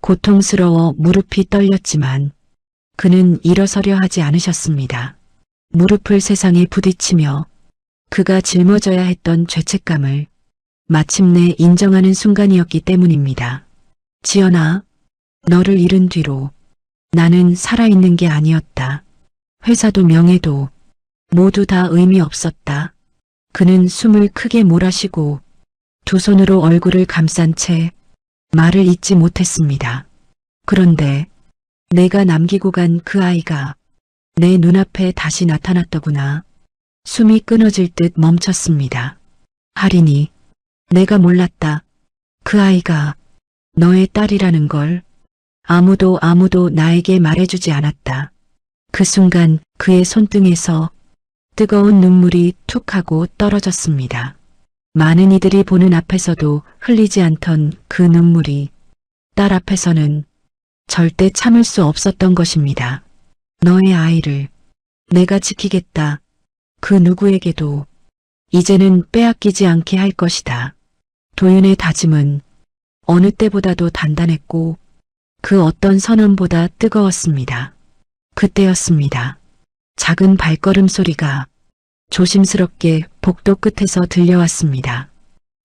고통스러워 무릎이 떨렸지만 그는 일어서려 하지 않으셨습니다. 무릎을 세상에 부딪히며 그가 짊어져야 했던 죄책감을 마침내 인정하는 순간이었기 때문입니다. 지연아, 너를 잃은 뒤로 나는 살아있는 게 아니었다. 회사도 명예도 모두 다 의미 없었다. 그는 숨을 크게 몰아쉬고 두 손으로 얼굴을 감싼 채 말을 잇지 못했습니다. 그런데 내가 남기고 간 그 아이가 내 눈앞에 다시 나타났더구나. 숨이 끊어질 듯 멈췄습니다. 할인이, 내가 몰랐다. 그 아이가 너의 딸이라는 걸. 아무도 나에게 말해주지 않았다. 그 순간 그의 손등에서 뜨거운 눈물이 툭 하고 떨어졌습니다. 많은 이들이 보는 앞에서도 흘리지 않던 그 눈물이 딸 앞에서는 절대 참을 수 없었던 것입니다. 너의 아이를 내가 지키겠다. 그 누구에게도 이제는 빼앗기지 않게 할 것이다. 도윤의 다짐은 어느 때보다도 단단했고 그 어떤 선언보다 뜨거웠습니다. 그때였습니다. 작은 발걸음 소리가 조심스럽게 복도 끝에서 들려왔습니다.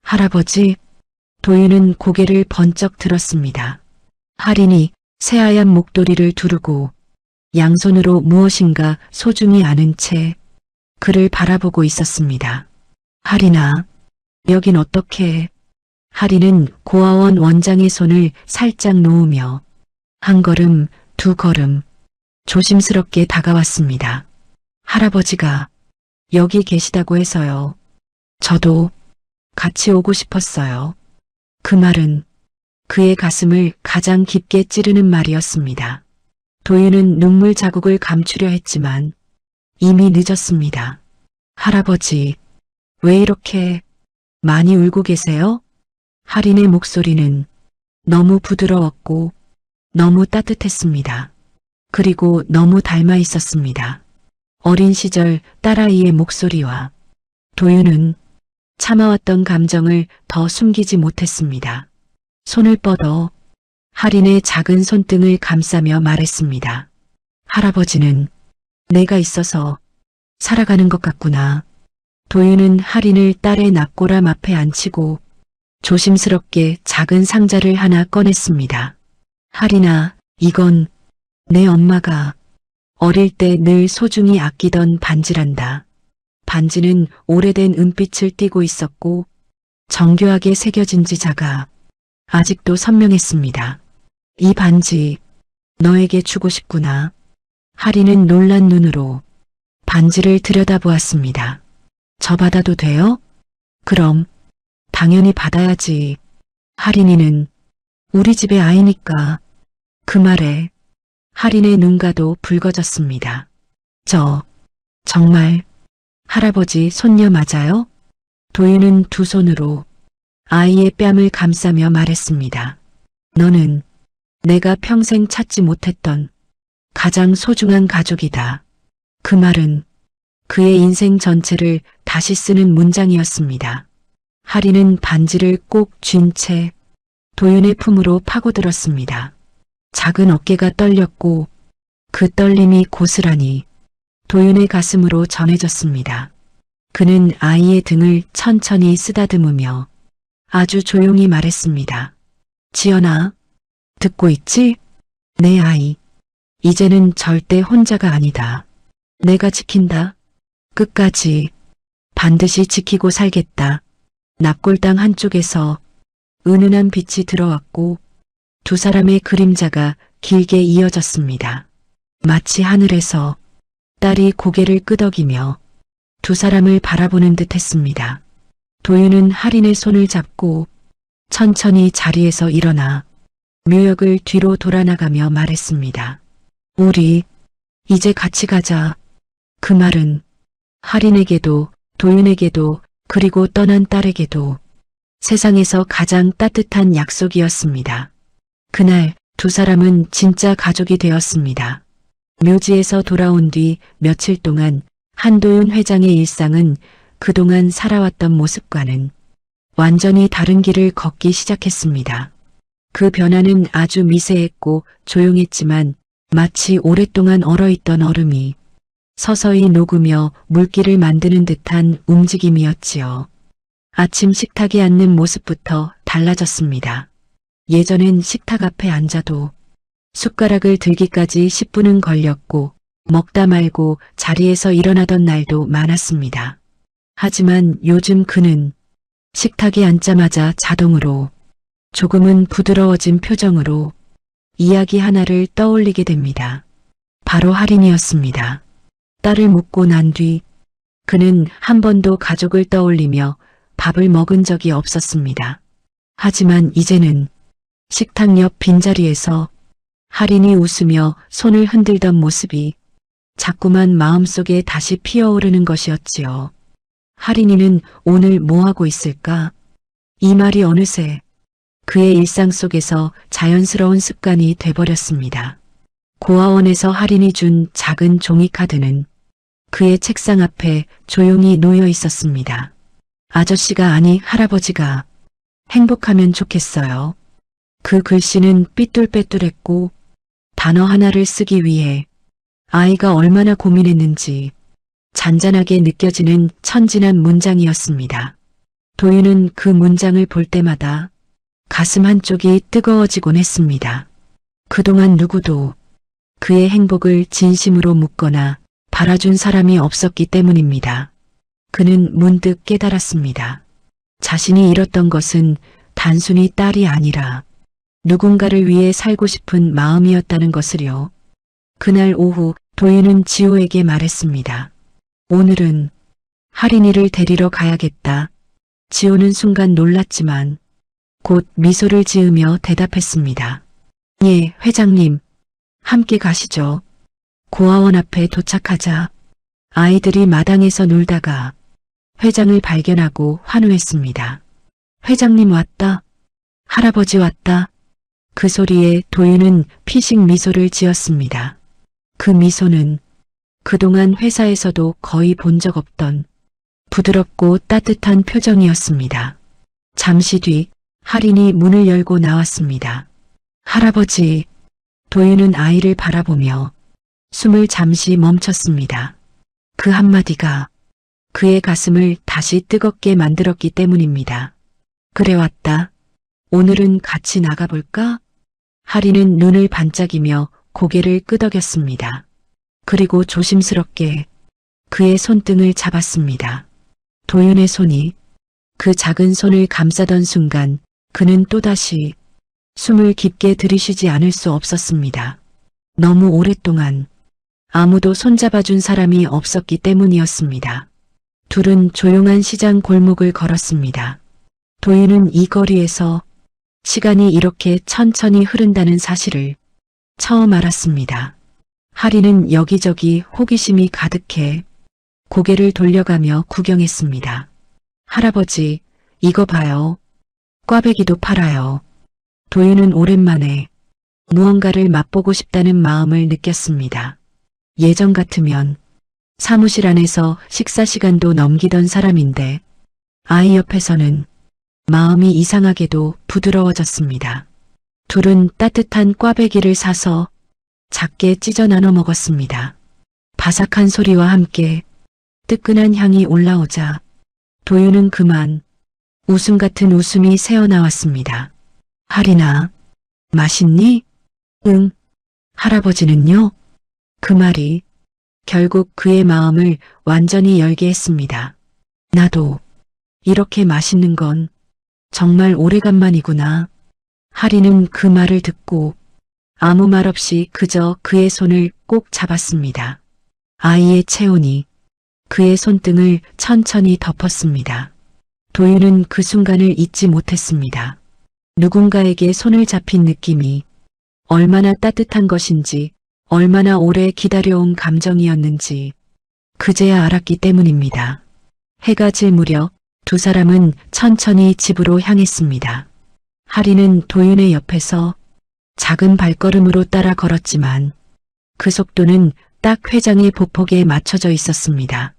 할아버지, 도윤은 고개를 번쩍 들었습니다. 할인이 새하얀 목도리를 두르고 양손으로 무엇인가 소중히 안은 채 그를 바라보고 있었습니다. 할인아, 여긴 어떻게? 할인은 고아원 원장의 손을 살짝 놓으며 한 걸음, 두 걸음 조심스럽게 다가왔습니다. 할아버지가 여기 계시다고 해서요. 저도 같이 오고 싶었어요. 그 말은 그의 가슴을 가장 깊게 찌르는 말이었습니다. 도윤은 눈물 자국을 감추려 했지만 이미 늦었습니다. 할아버지, 왜 이렇게 많이 울고 계세요? 할인의 목소리는 너무 부드러웠고 너무 따뜻했습니다. 그리고 너무 닮아 있었습니다. 어린 시절 딸아이의 목소리와 도윤은 참아왔던 감정을 더 숨기지 못했습니다. 손을 뻗어 할인의 작은 손등을 감싸며 말했습니다. 할아버지는 내가 있어서 살아가는 것 같구나. 도윤은 할인을 딸의 납고람 앞에 앉히고 조심스럽게 작은 상자를 하나 꺼냈습니다. 할인아, 이건 내 엄마가 어릴 때 늘 소중히 아끼던 반지란다. 반지는 오래된 은빛을 띠고 있었고 정교하게 새겨진 지자가 아직도 선명했습니다. 이 반지 너에게 주고 싶구나. 할인은 놀란 눈으로 반지를 들여다보았습니다. 저 받아도 돼요? 그럼 당연히 받아야지. 할인이는 우리 집의 아이니까. 그 말에 할인의 눈가도 붉어졌습니다. 정말 할아버지 손녀 맞아요? 도윤은 두 손으로 아이의 뺨을 감싸며 말했습니다. 너는 내가 평생 찾지 못했던 가장 소중한 가족이다. 그 말은 그의 인생 전체를 다시 쓰는 문장이었습니다. 할인은 반지를 꼭 쥔 채 도윤의 품으로 파고들었습니다. 작은 어깨가 떨렸고 그 떨림이 고스란히 도윤의 가슴으로 전해졌습니다. 그는 아이의 등을 천천히 쓰다듬으며 아주 조용히 말했습니다. 지연아, 듣고 있지? 내 아이. 이제는 절대 혼자가 아니다. 내가 지킨다. 끝까지 반드시 지키고 살겠다. 납골당 한쪽에서 은은한 빛이 들어왔고 두 사람의 그림자가 길게 이어졌습니다. 마치 하늘에서 딸이 고개를 끄덕이며 두 사람을 바라보는 듯 했습니다. 도윤은 할인의 손을 잡고 천천히 자리에서 일어나 묘역을 뒤로 돌아나가며 말했습니다. 우리 이제 같이 가자. 그 말은 할인에게도 도윤에게도 그리고 떠난 딸에게도 세상에서 가장 따뜻한 약속이었습니다. 그날 두 사람은 진짜 가족이 되었습니다. 묘지에서 돌아온 뒤 며칠 동안 한도윤 회장의 일상은 그동안 살아왔던 모습과는 완전히 다른 길을 걷기 시작했습니다. 그 변화는 아주 미세했고 조용했지만 마치 오랫동안 얼어있던 얼음이 서서히 녹으며 물길을 만드는 듯한 움직임이었지요. 아침 식탁에 앉는 모습부터 달라졌습니다. 예전엔 식탁 앞에 앉아도 숟가락을 들기까지 10분은 걸렸고 먹다 말고 자리에서 일어나던 날도 많았습니다. 하지만 요즘 그는 식탁에 앉자마자 자동으로 조금은 부드러워진 표정으로 이야기 하나를 떠올리게 됩니다. 바로 할인이었습니다. 딸을 묻고 난 뒤 그는 한 번도 가족을 떠올리며 밥을 먹은 적이 없었습니다. 하지만 이제는 식탁 옆 빈자리에서 할인이 웃으며 손을 흔들던 모습이 자꾸만 마음속에 다시 피어오르는 것이었지요. 할인이는 오늘 뭐하고 있을까? 이 말이 어느새 그의 일상 속에서 자연스러운 습관이 돼버렸습니다. 고아원에서 할인이 준 작은 종이카드는 그의 책상 앞에 조용히 놓여 있었습니다. 아저씨가 아니 할아버지가 행복하면 좋겠어요. 그 글씨는 삐뚤빼뚤했고 단어 하나를 쓰기 위해 아이가 얼마나 고민했는지 잔잔하게 느껴지는 천진한 문장이었습니다. 도윤은 그 문장을 볼 때마다 가슴 한쪽이 뜨거워지곤 했습니다. 그동안 누구도 그의 행복을 진심으로 묻거나 바라준 사람이 없었기 때문입니다. 그는 문득 깨달았습니다. 자신이 잃었던 것은 단순히 딸이 아니라 누군가를 위해 살고 싶은 마음이었다는 것을요. 그날 오후 도윤은 지호에게 말했습니다. 오늘은 할인이를 데리러 가야겠다. 지호는 순간 놀랐지만 곧 미소를 지으며 대답했습니다. 예, 회장님. 함께 가시죠. 고아원 앞에 도착하자 아이들이 마당에서 놀다가 회장을 발견하고 환호했습니다. 회장님 왔다. 할아버지 왔다. 그 소리에 도윤은 피식 미소를 지었습니다. 그 미소는 그동안 회사에서도 거의 본 적 없던 부드럽고 따뜻한 표정이었습니다. 잠시 뒤 할인이 문을 열고 나왔습니다. 할아버지, 도윤은 아이를 바라보며 숨을 잠시 멈췄습니다. 그 한마디가 그의 가슴을 다시 뜨겁게 만들었기 때문입니다. 그래 왔다. 오늘은 같이 나가볼까? 할인은 눈을 반짝이며 고개를 끄덕였습니다. 그리고 조심스럽게 그의 손등을 잡았습니다. 도윤의 손이 그 작은 손을 감싸던 순간 그는 또다시 숨을 깊게 들이쉬지 않을 수 없었습니다. 너무 오랫동안 아무도 손잡아준 사람이 없었기 때문이었습니다. 둘은 조용한 시장 골목을 걸었습니다. 도윤은 이 거리에서 시간이 이렇게 천천히 흐른다는 사실을 처음 알았습니다. 할인은 여기저기 호기심이 가득해 고개를 돌려가며 구경했습니다. 할아버지, 이거 봐요. 꽈배기도 팔아요. 도윤은 오랜만에 무언가를 맛보고 싶다는 마음을 느꼈습니다. 예전 같으면 사무실 안에서 식사 시간도 넘기던 사람인데 아이 옆에서는 마음이 이상하게도 부드러워졌습니다. 둘은 따뜻한 꽈배기를 사서 작게 찢어 나눠 먹었습니다. 바삭한 소리와 함께 뜨끈한 향이 올라오자 도윤은 그만 웃음 같은 웃음이 새어나왔습니다. 할인아, 맛있니? 응. 할아버지는요? 그 말이 결국 그의 마음을 완전히 열게 했습니다. 나도 이렇게 맛있는 건 정말 오래간만이구나. 할인은 그 말을 듣고 아무 말 없이 그저 그의 손을 꼭 잡았습니다. 아이의 체온이 그의 손등을 천천히 덮었습니다. 도윤은 그 순간을 잊지 못했습니다. 누군가에게 손을 잡힌 느낌이 얼마나 따뜻한 것인지, 얼마나 오래 기다려온 감정이었는지 그제야 알았기 때문입니다. 해가 질 무렵 두 사람은 천천히 집으로 향했습니다. 할인은 도윤의 옆에서 작은 발걸음으로 따라 걸었지만 그 속도는 딱 회장의 보폭에 맞춰져 있었습니다.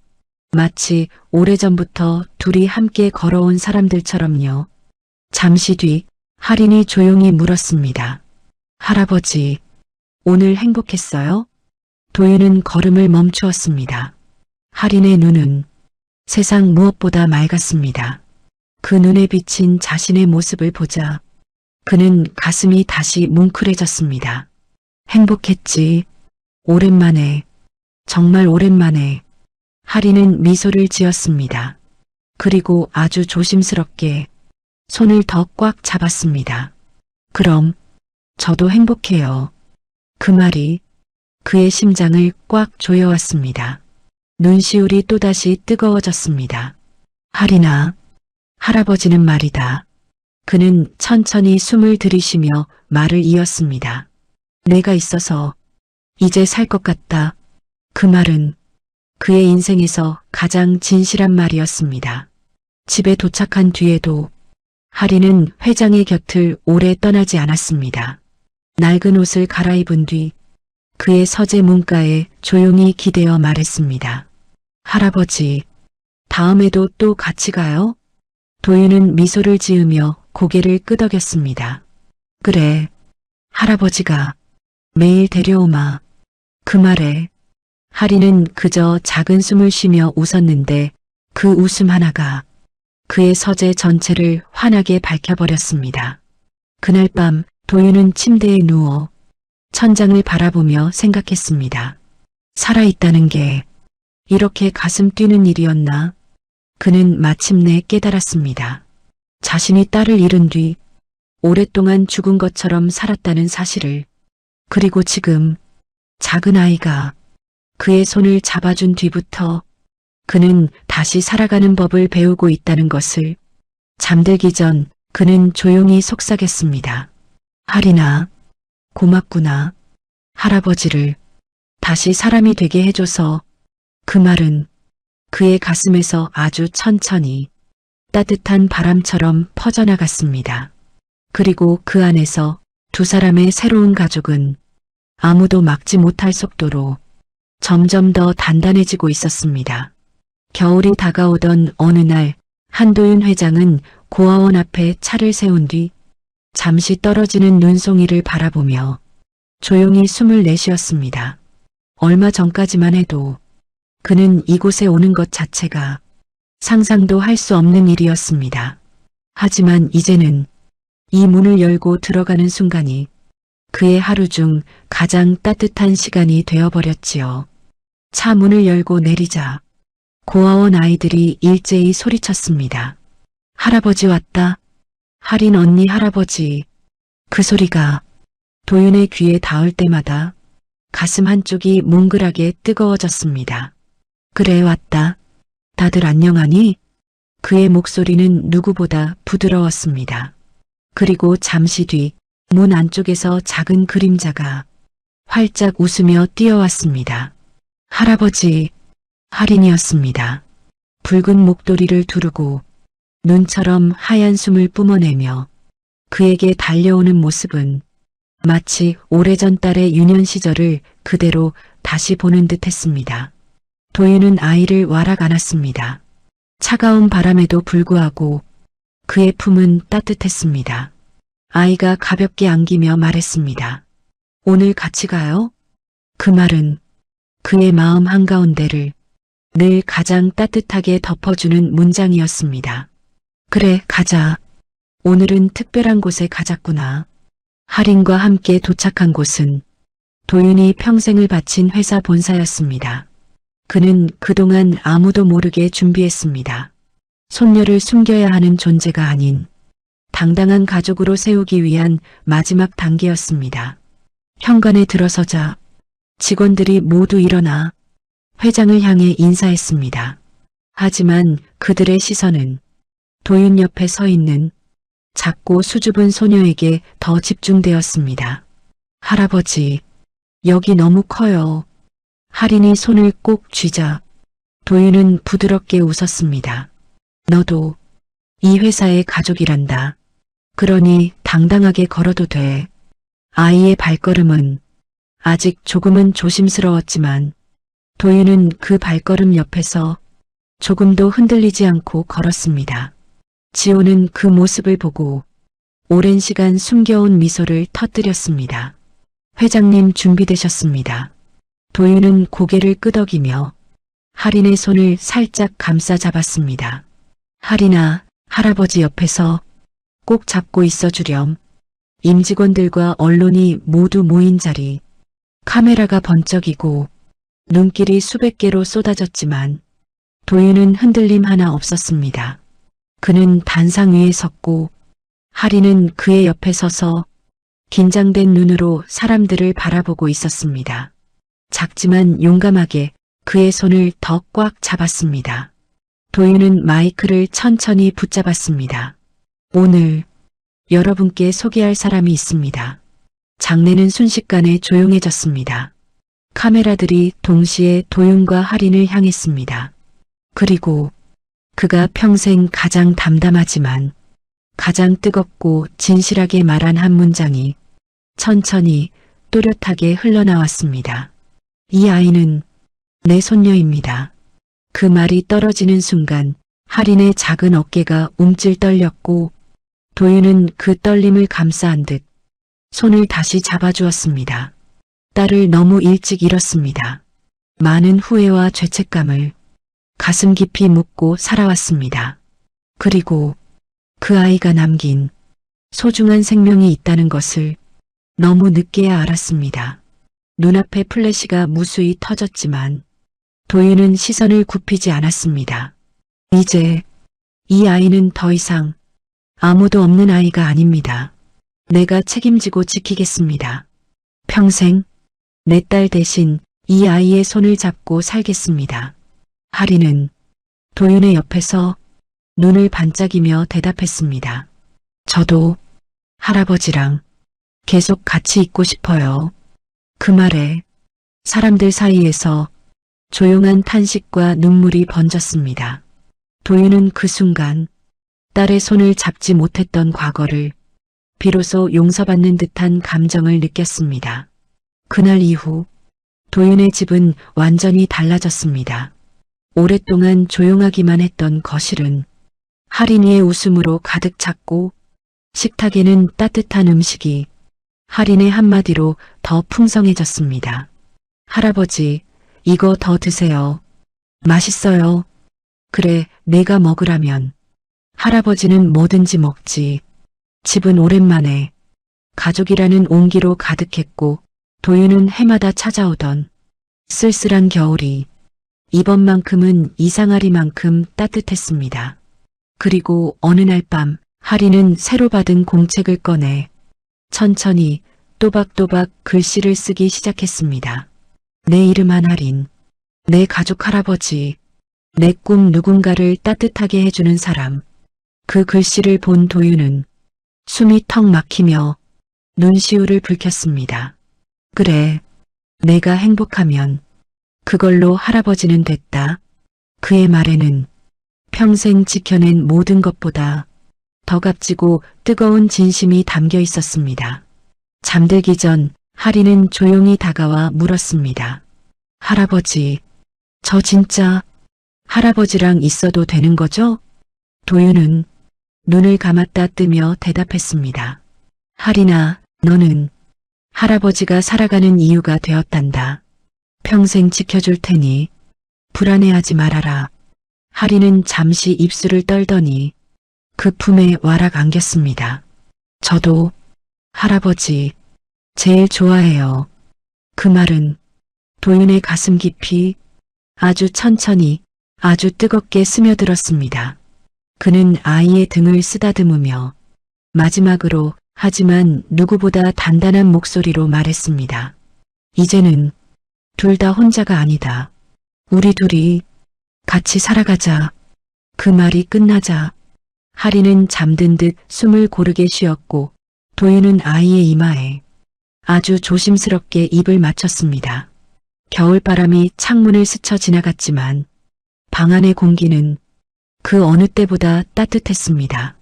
마치 오래전부터 둘이 함께 걸어온 사람들처럼요. 잠시 뒤 할인이 조용히 물었습니다. 할아버지, 오늘 행복했어요? 도윤은 걸음을 멈추었습니다. 할인의 눈은 세상 무엇보다 맑았습니다. 그 눈에 비친 자신의 모습을 보자 그는 가슴이 다시 뭉클해졌습니다. 행복했지. 오랜만에, 정말 오랜만에. 할인은 미소를 지었습니다. 그리고 아주 조심스럽게 손을 더 꽉 잡았습니다. 그럼 저도 행복해요. 그 말이 그의 심장을 꽉 조여왔습니다. 눈시울이 또다시 뜨거워졌습니다. 하리나, 할아버지는 말이다. 그는 천천히 숨을 들이쉬며 말을 이었습니다. 내가 있어서 이제 살 것 같다. 그 말은 그의 인생에서 가장 진실한 말이었습니다. 집에 도착한 뒤에도 하리는 회장의 곁을 오래 떠나지 않았습니다. 낡은 옷을 갈아입은 뒤 그의 서재 문가에 조용히 기대어 말했습니다. 할아버지, 다음에도 또 같이 가요? 도윤은 미소를 지으며 고개를 끄덕였습니다. 그래, 할아버지가 매일 데려오마. 그 말에 하리는 그저 작은 숨을 쉬며 웃었는데 그 웃음 하나가 그의 서재 전체를 환하게 밝혀버렸습니다. 그날 밤 도윤은 침대에 누워 천장을 바라보며 생각했습니다. 살아있다는 게 이렇게 가슴 뛰는 일이었나? 그는 마침내 깨달았습니다. 자신이 딸을 잃은 뒤 오랫동안 죽은 것처럼 살았다는 사실을, 그리고 지금 작은 아이가 그의 손을 잡아준 뒤부터 그는 다시 살아가는 법을 배우고 있다는 것을. 잠들기 전 그는 조용히 속삭였습니다. 하리나, 고맙구나. 할아버지를 다시 사람이 되게 해줘서. 그 말은 그의 가슴에서 아주 천천히 따뜻한 바람처럼 퍼져나갔습니다. 그리고 그 안에서 두 사람의 새로운 가족은 아무도 막지 못할 속도로 점점 더 단단해지고 있었습니다. 겨울이 다가오던 어느 날 한도윤 회장은 고아원 앞에 차를 세운 뒤 잠시 떨어지는 눈송이를 바라보며 조용히 숨을 내쉬었습니다. 얼마 전까지만 해도 그는 이곳에 오는 것 자체가 상상도 할 수 없는 일이었습니다. 하지만 이제는 이 문을 열고 들어가는 순간이 그의 하루 중 가장 따뜻한 시간이 되어버렸지요. 차 문을 열고 내리자 고아원 아이들이 일제히 소리쳤습니다. 할아버지 왔다. 할인 언니 할아버지. 그 소리가 도윤의 귀에 닿을 때마다 가슴 한쪽이 뭉글하게 뜨거워졌습니다. 그래 왔다. 다들 안녕하니? 그의 목소리는 누구보다 부드러웠습니다. 그리고 잠시 뒤 문 안쪽에서 작은 그림자가 활짝 웃으며 뛰어왔습니다. 할아버지, 할인이었습니다. 붉은 목도리를 두르고 눈처럼 하얀 숨을 뿜어내며 그에게 달려오는 모습은 마치 오래전 딸의 유년 시절을 그대로 다시 보는 듯 했습니다. 도윤은 아이를 와락 안았습니다. 차가운 바람에도 불구하고 그의 품은 따뜻했습니다. 아이가 가볍게 안기며 말했습니다. 오늘 같이 가요? 그 말은 그의 마음 한가운데를 늘 가장 따뜻하게 덮어주는 문장이었습니다. 그래, 가자. 오늘은 특별한 곳에 가자꾸나. 할인과 함께 도착한 곳은 도윤이 평생을 바친 회사 본사였습니다. 그는 그동안 아무도 모르게 준비했습니다. 손녀를 숨겨야 하는 존재가 아닌 당당한 가족으로 세우기 위한 마지막 단계였습니다. 현관에 들어서자 직원들이 모두 일어나 회장을 향해 인사했습니다. 하지만 그들의 시선은 도윤 옆에 서 있는 작고 수줍은 소녀에게 더 집중되었습니다. 할아버지, 여기 너무 커요. 할인이 손을 꼭 쥐자 도윤은 부드럽게 웃었습니다. 너도 이 회사의 가족이란다. 그러니 당당하게 걸어도 돼. 아이의 발걸음은 아직 조금은 조심스러웠지만 도윤은 그 발걸음 옆에서 조금도 흔들리지 않고 걸었습니다. 지호는 그 모습을 보고 오랜 시간 숨겨온 미소를 터뜨렸습니다. 회장님 준비되셨습니다. 도윤은 고개를 끄덕이며 할인의 손을 살짝 감싸 잡았습니다. 할인아, 할아버지 옆에서 꼭 잡고 있어주렴. 임직원들과 언론이 모두 모인 자리. 카메라가 번쩍이고 눈길이 수백 개로 쏟아졌지만 도윤은 흔들림 하나 없었습니다. 그는 단상 위에 섰고 할인은 그의 옆에 서서 긴장된 눈으로 사람들을 바라보고 있었습니다. 작지만 용감하게 그의 손을 더 꽉 잡았습니다. 도윤은 마이크를 천천히 붙잡았습니다. 오늘 여러분께 소개할 사람이 있습니다. 장내는 순식간에 조용해졌습니다. 카메라들이 동시에 도윤과 하린을 향했습니다. 그리고 그가 평생 가장 담담하지만 가장 뜨겁고 진실하게 말한 한 문장이 천천히 또렷하게 흘러나왔습니다. 이 아이는 내 손녀입니다. 그 말이 떨어지는 순간 하린의 작은 어깨가 움찔 떨렸고 도윤은 그 떨림을 감싸한 듯 손을 다시 잡아주었습니다. 딸을 너무 일찍 잃었습니다. 많은 후회와 죄책감을 가슴 깊이 묻고 살아왔습니다. 그리고 그 아이가 남긴 소중한 생명이 있다는 것을 너무 늦게야 알았습니다. 눈앞에 플래시가 무수히 터졌지만 도윤은 시선을 굽히지 않았습니다. 이제 이 아이는 더 이상 아무도 없는 아이가 아닙니다. 내가 책임지고 지키겠습니다. 평생 내 딸 대신 이 아이의 손을 잡고 살겠습니다. 하린은 도윤의 옆에서 눈을 반짝이며 대답했습니다. 저도 할아버지랑 계속 같이 있고 싶어요. 그 말에 사람들 사이에서 조용한 탄식과 눈물이 번졌습니다. 도윤은 그 순간 딸의 손을 잡지 못했던 과거를 비로소 용서받는 듯한 감정을 느꼈습니다. 그날 이후 도윤의 집은 완전히 달라졌습니다. 오랫동안 조용하기만 했던 거실은 하린이의 웃음으로 가득 찼고 식탁에는 따뜻한 음식이 하린의 한마디로 더 풍성해졌습니다. 할아버지, 이거 더 드세요. 맛있어요. 그래, 내가 먹으라면. 할아버지는 뭐든지 먹지. 집은 오랜만에 가족이라는 온기로 가득했고 도윤은 해마다 찾아오던 쓸쓸한 겨울이 이번만큼은 이상하리만큼 따뜻했습니다. 그리고 어느 날 밤 하린은 새로 받은 공책을 꺼내 천천히 또박또박 글씨를 쓰기 시작했습니다. 내 이름 한하린, 내 가족 할아버지, 내 꿈 누군가를 따뜻하게 해주는 사람. 그 글씨를 본 도윤은 숨이 턱 막히며 눈시울을 붉혔습니다. 그래, 내가 행복하면 그걸로 할아버지는 됐다. 그의 말에는 평생 지켜낸 모든 것보다 더 값지고 뜨거운 진심이 담겨 있었습니다. 잠들기 전 하린은 조용히 다가와 물었습니다. 할아버지, 저 진짜 할아버지랑 있어도 되는 거죠? 도윤은 눈을 감았다 뜨며 대답했습니다. 하린아, 너는 할아버지가 살아가는 이유가 되었단다. 평생 지켜줄 테니 불안해하지 말아라. 하린은 잠시 입술을 떨더니 그 품에 와락 안겼습니다. 저도 할아버지 제일 좋아해요. 그 말은 도윤의 가슴 깊이 아주 천천히 아주 뜨겁게 스며들었습니다. 그는 아이의 등을 쓰다듬으며 마지막으로 하지만 누구보다 단단한 목소리로 말했습니다. 이제는 둘 다 혼자가 아니다. 우리 둘이 같이 살아가자. 그 말이 끝나자 하린은 잠든 듯 숨을 고르게 쉬었고 도윤은 아이의 이마에 아주 조심스럽게 입을 맞췄습니다. 겨울바람이 창문을 스쳐 지나갔지만 방 안의 공기는 그 어느 때보다 따뜻했습니다.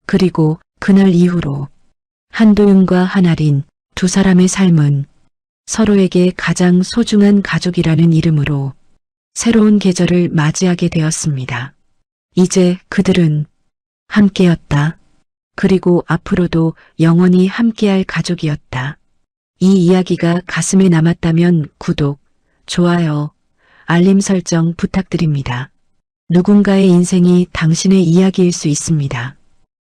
그리고 그날 이후로 한도윤과 한하린 두 사람의 삶은 서로에게 가장 소중한 가족이라는 이름으로 새로운 계절을 맞이하게 되었습니다. 이제 그들은 함께였다. 그리고 앞으로도 영원히 함께할 가족이었다. 이 이야기가 가슴에 남았다면 구독, 좋아요, 알림 설정 부탁드립니다. 누군가의 인생이 당신의 이야기일 수 있습니다.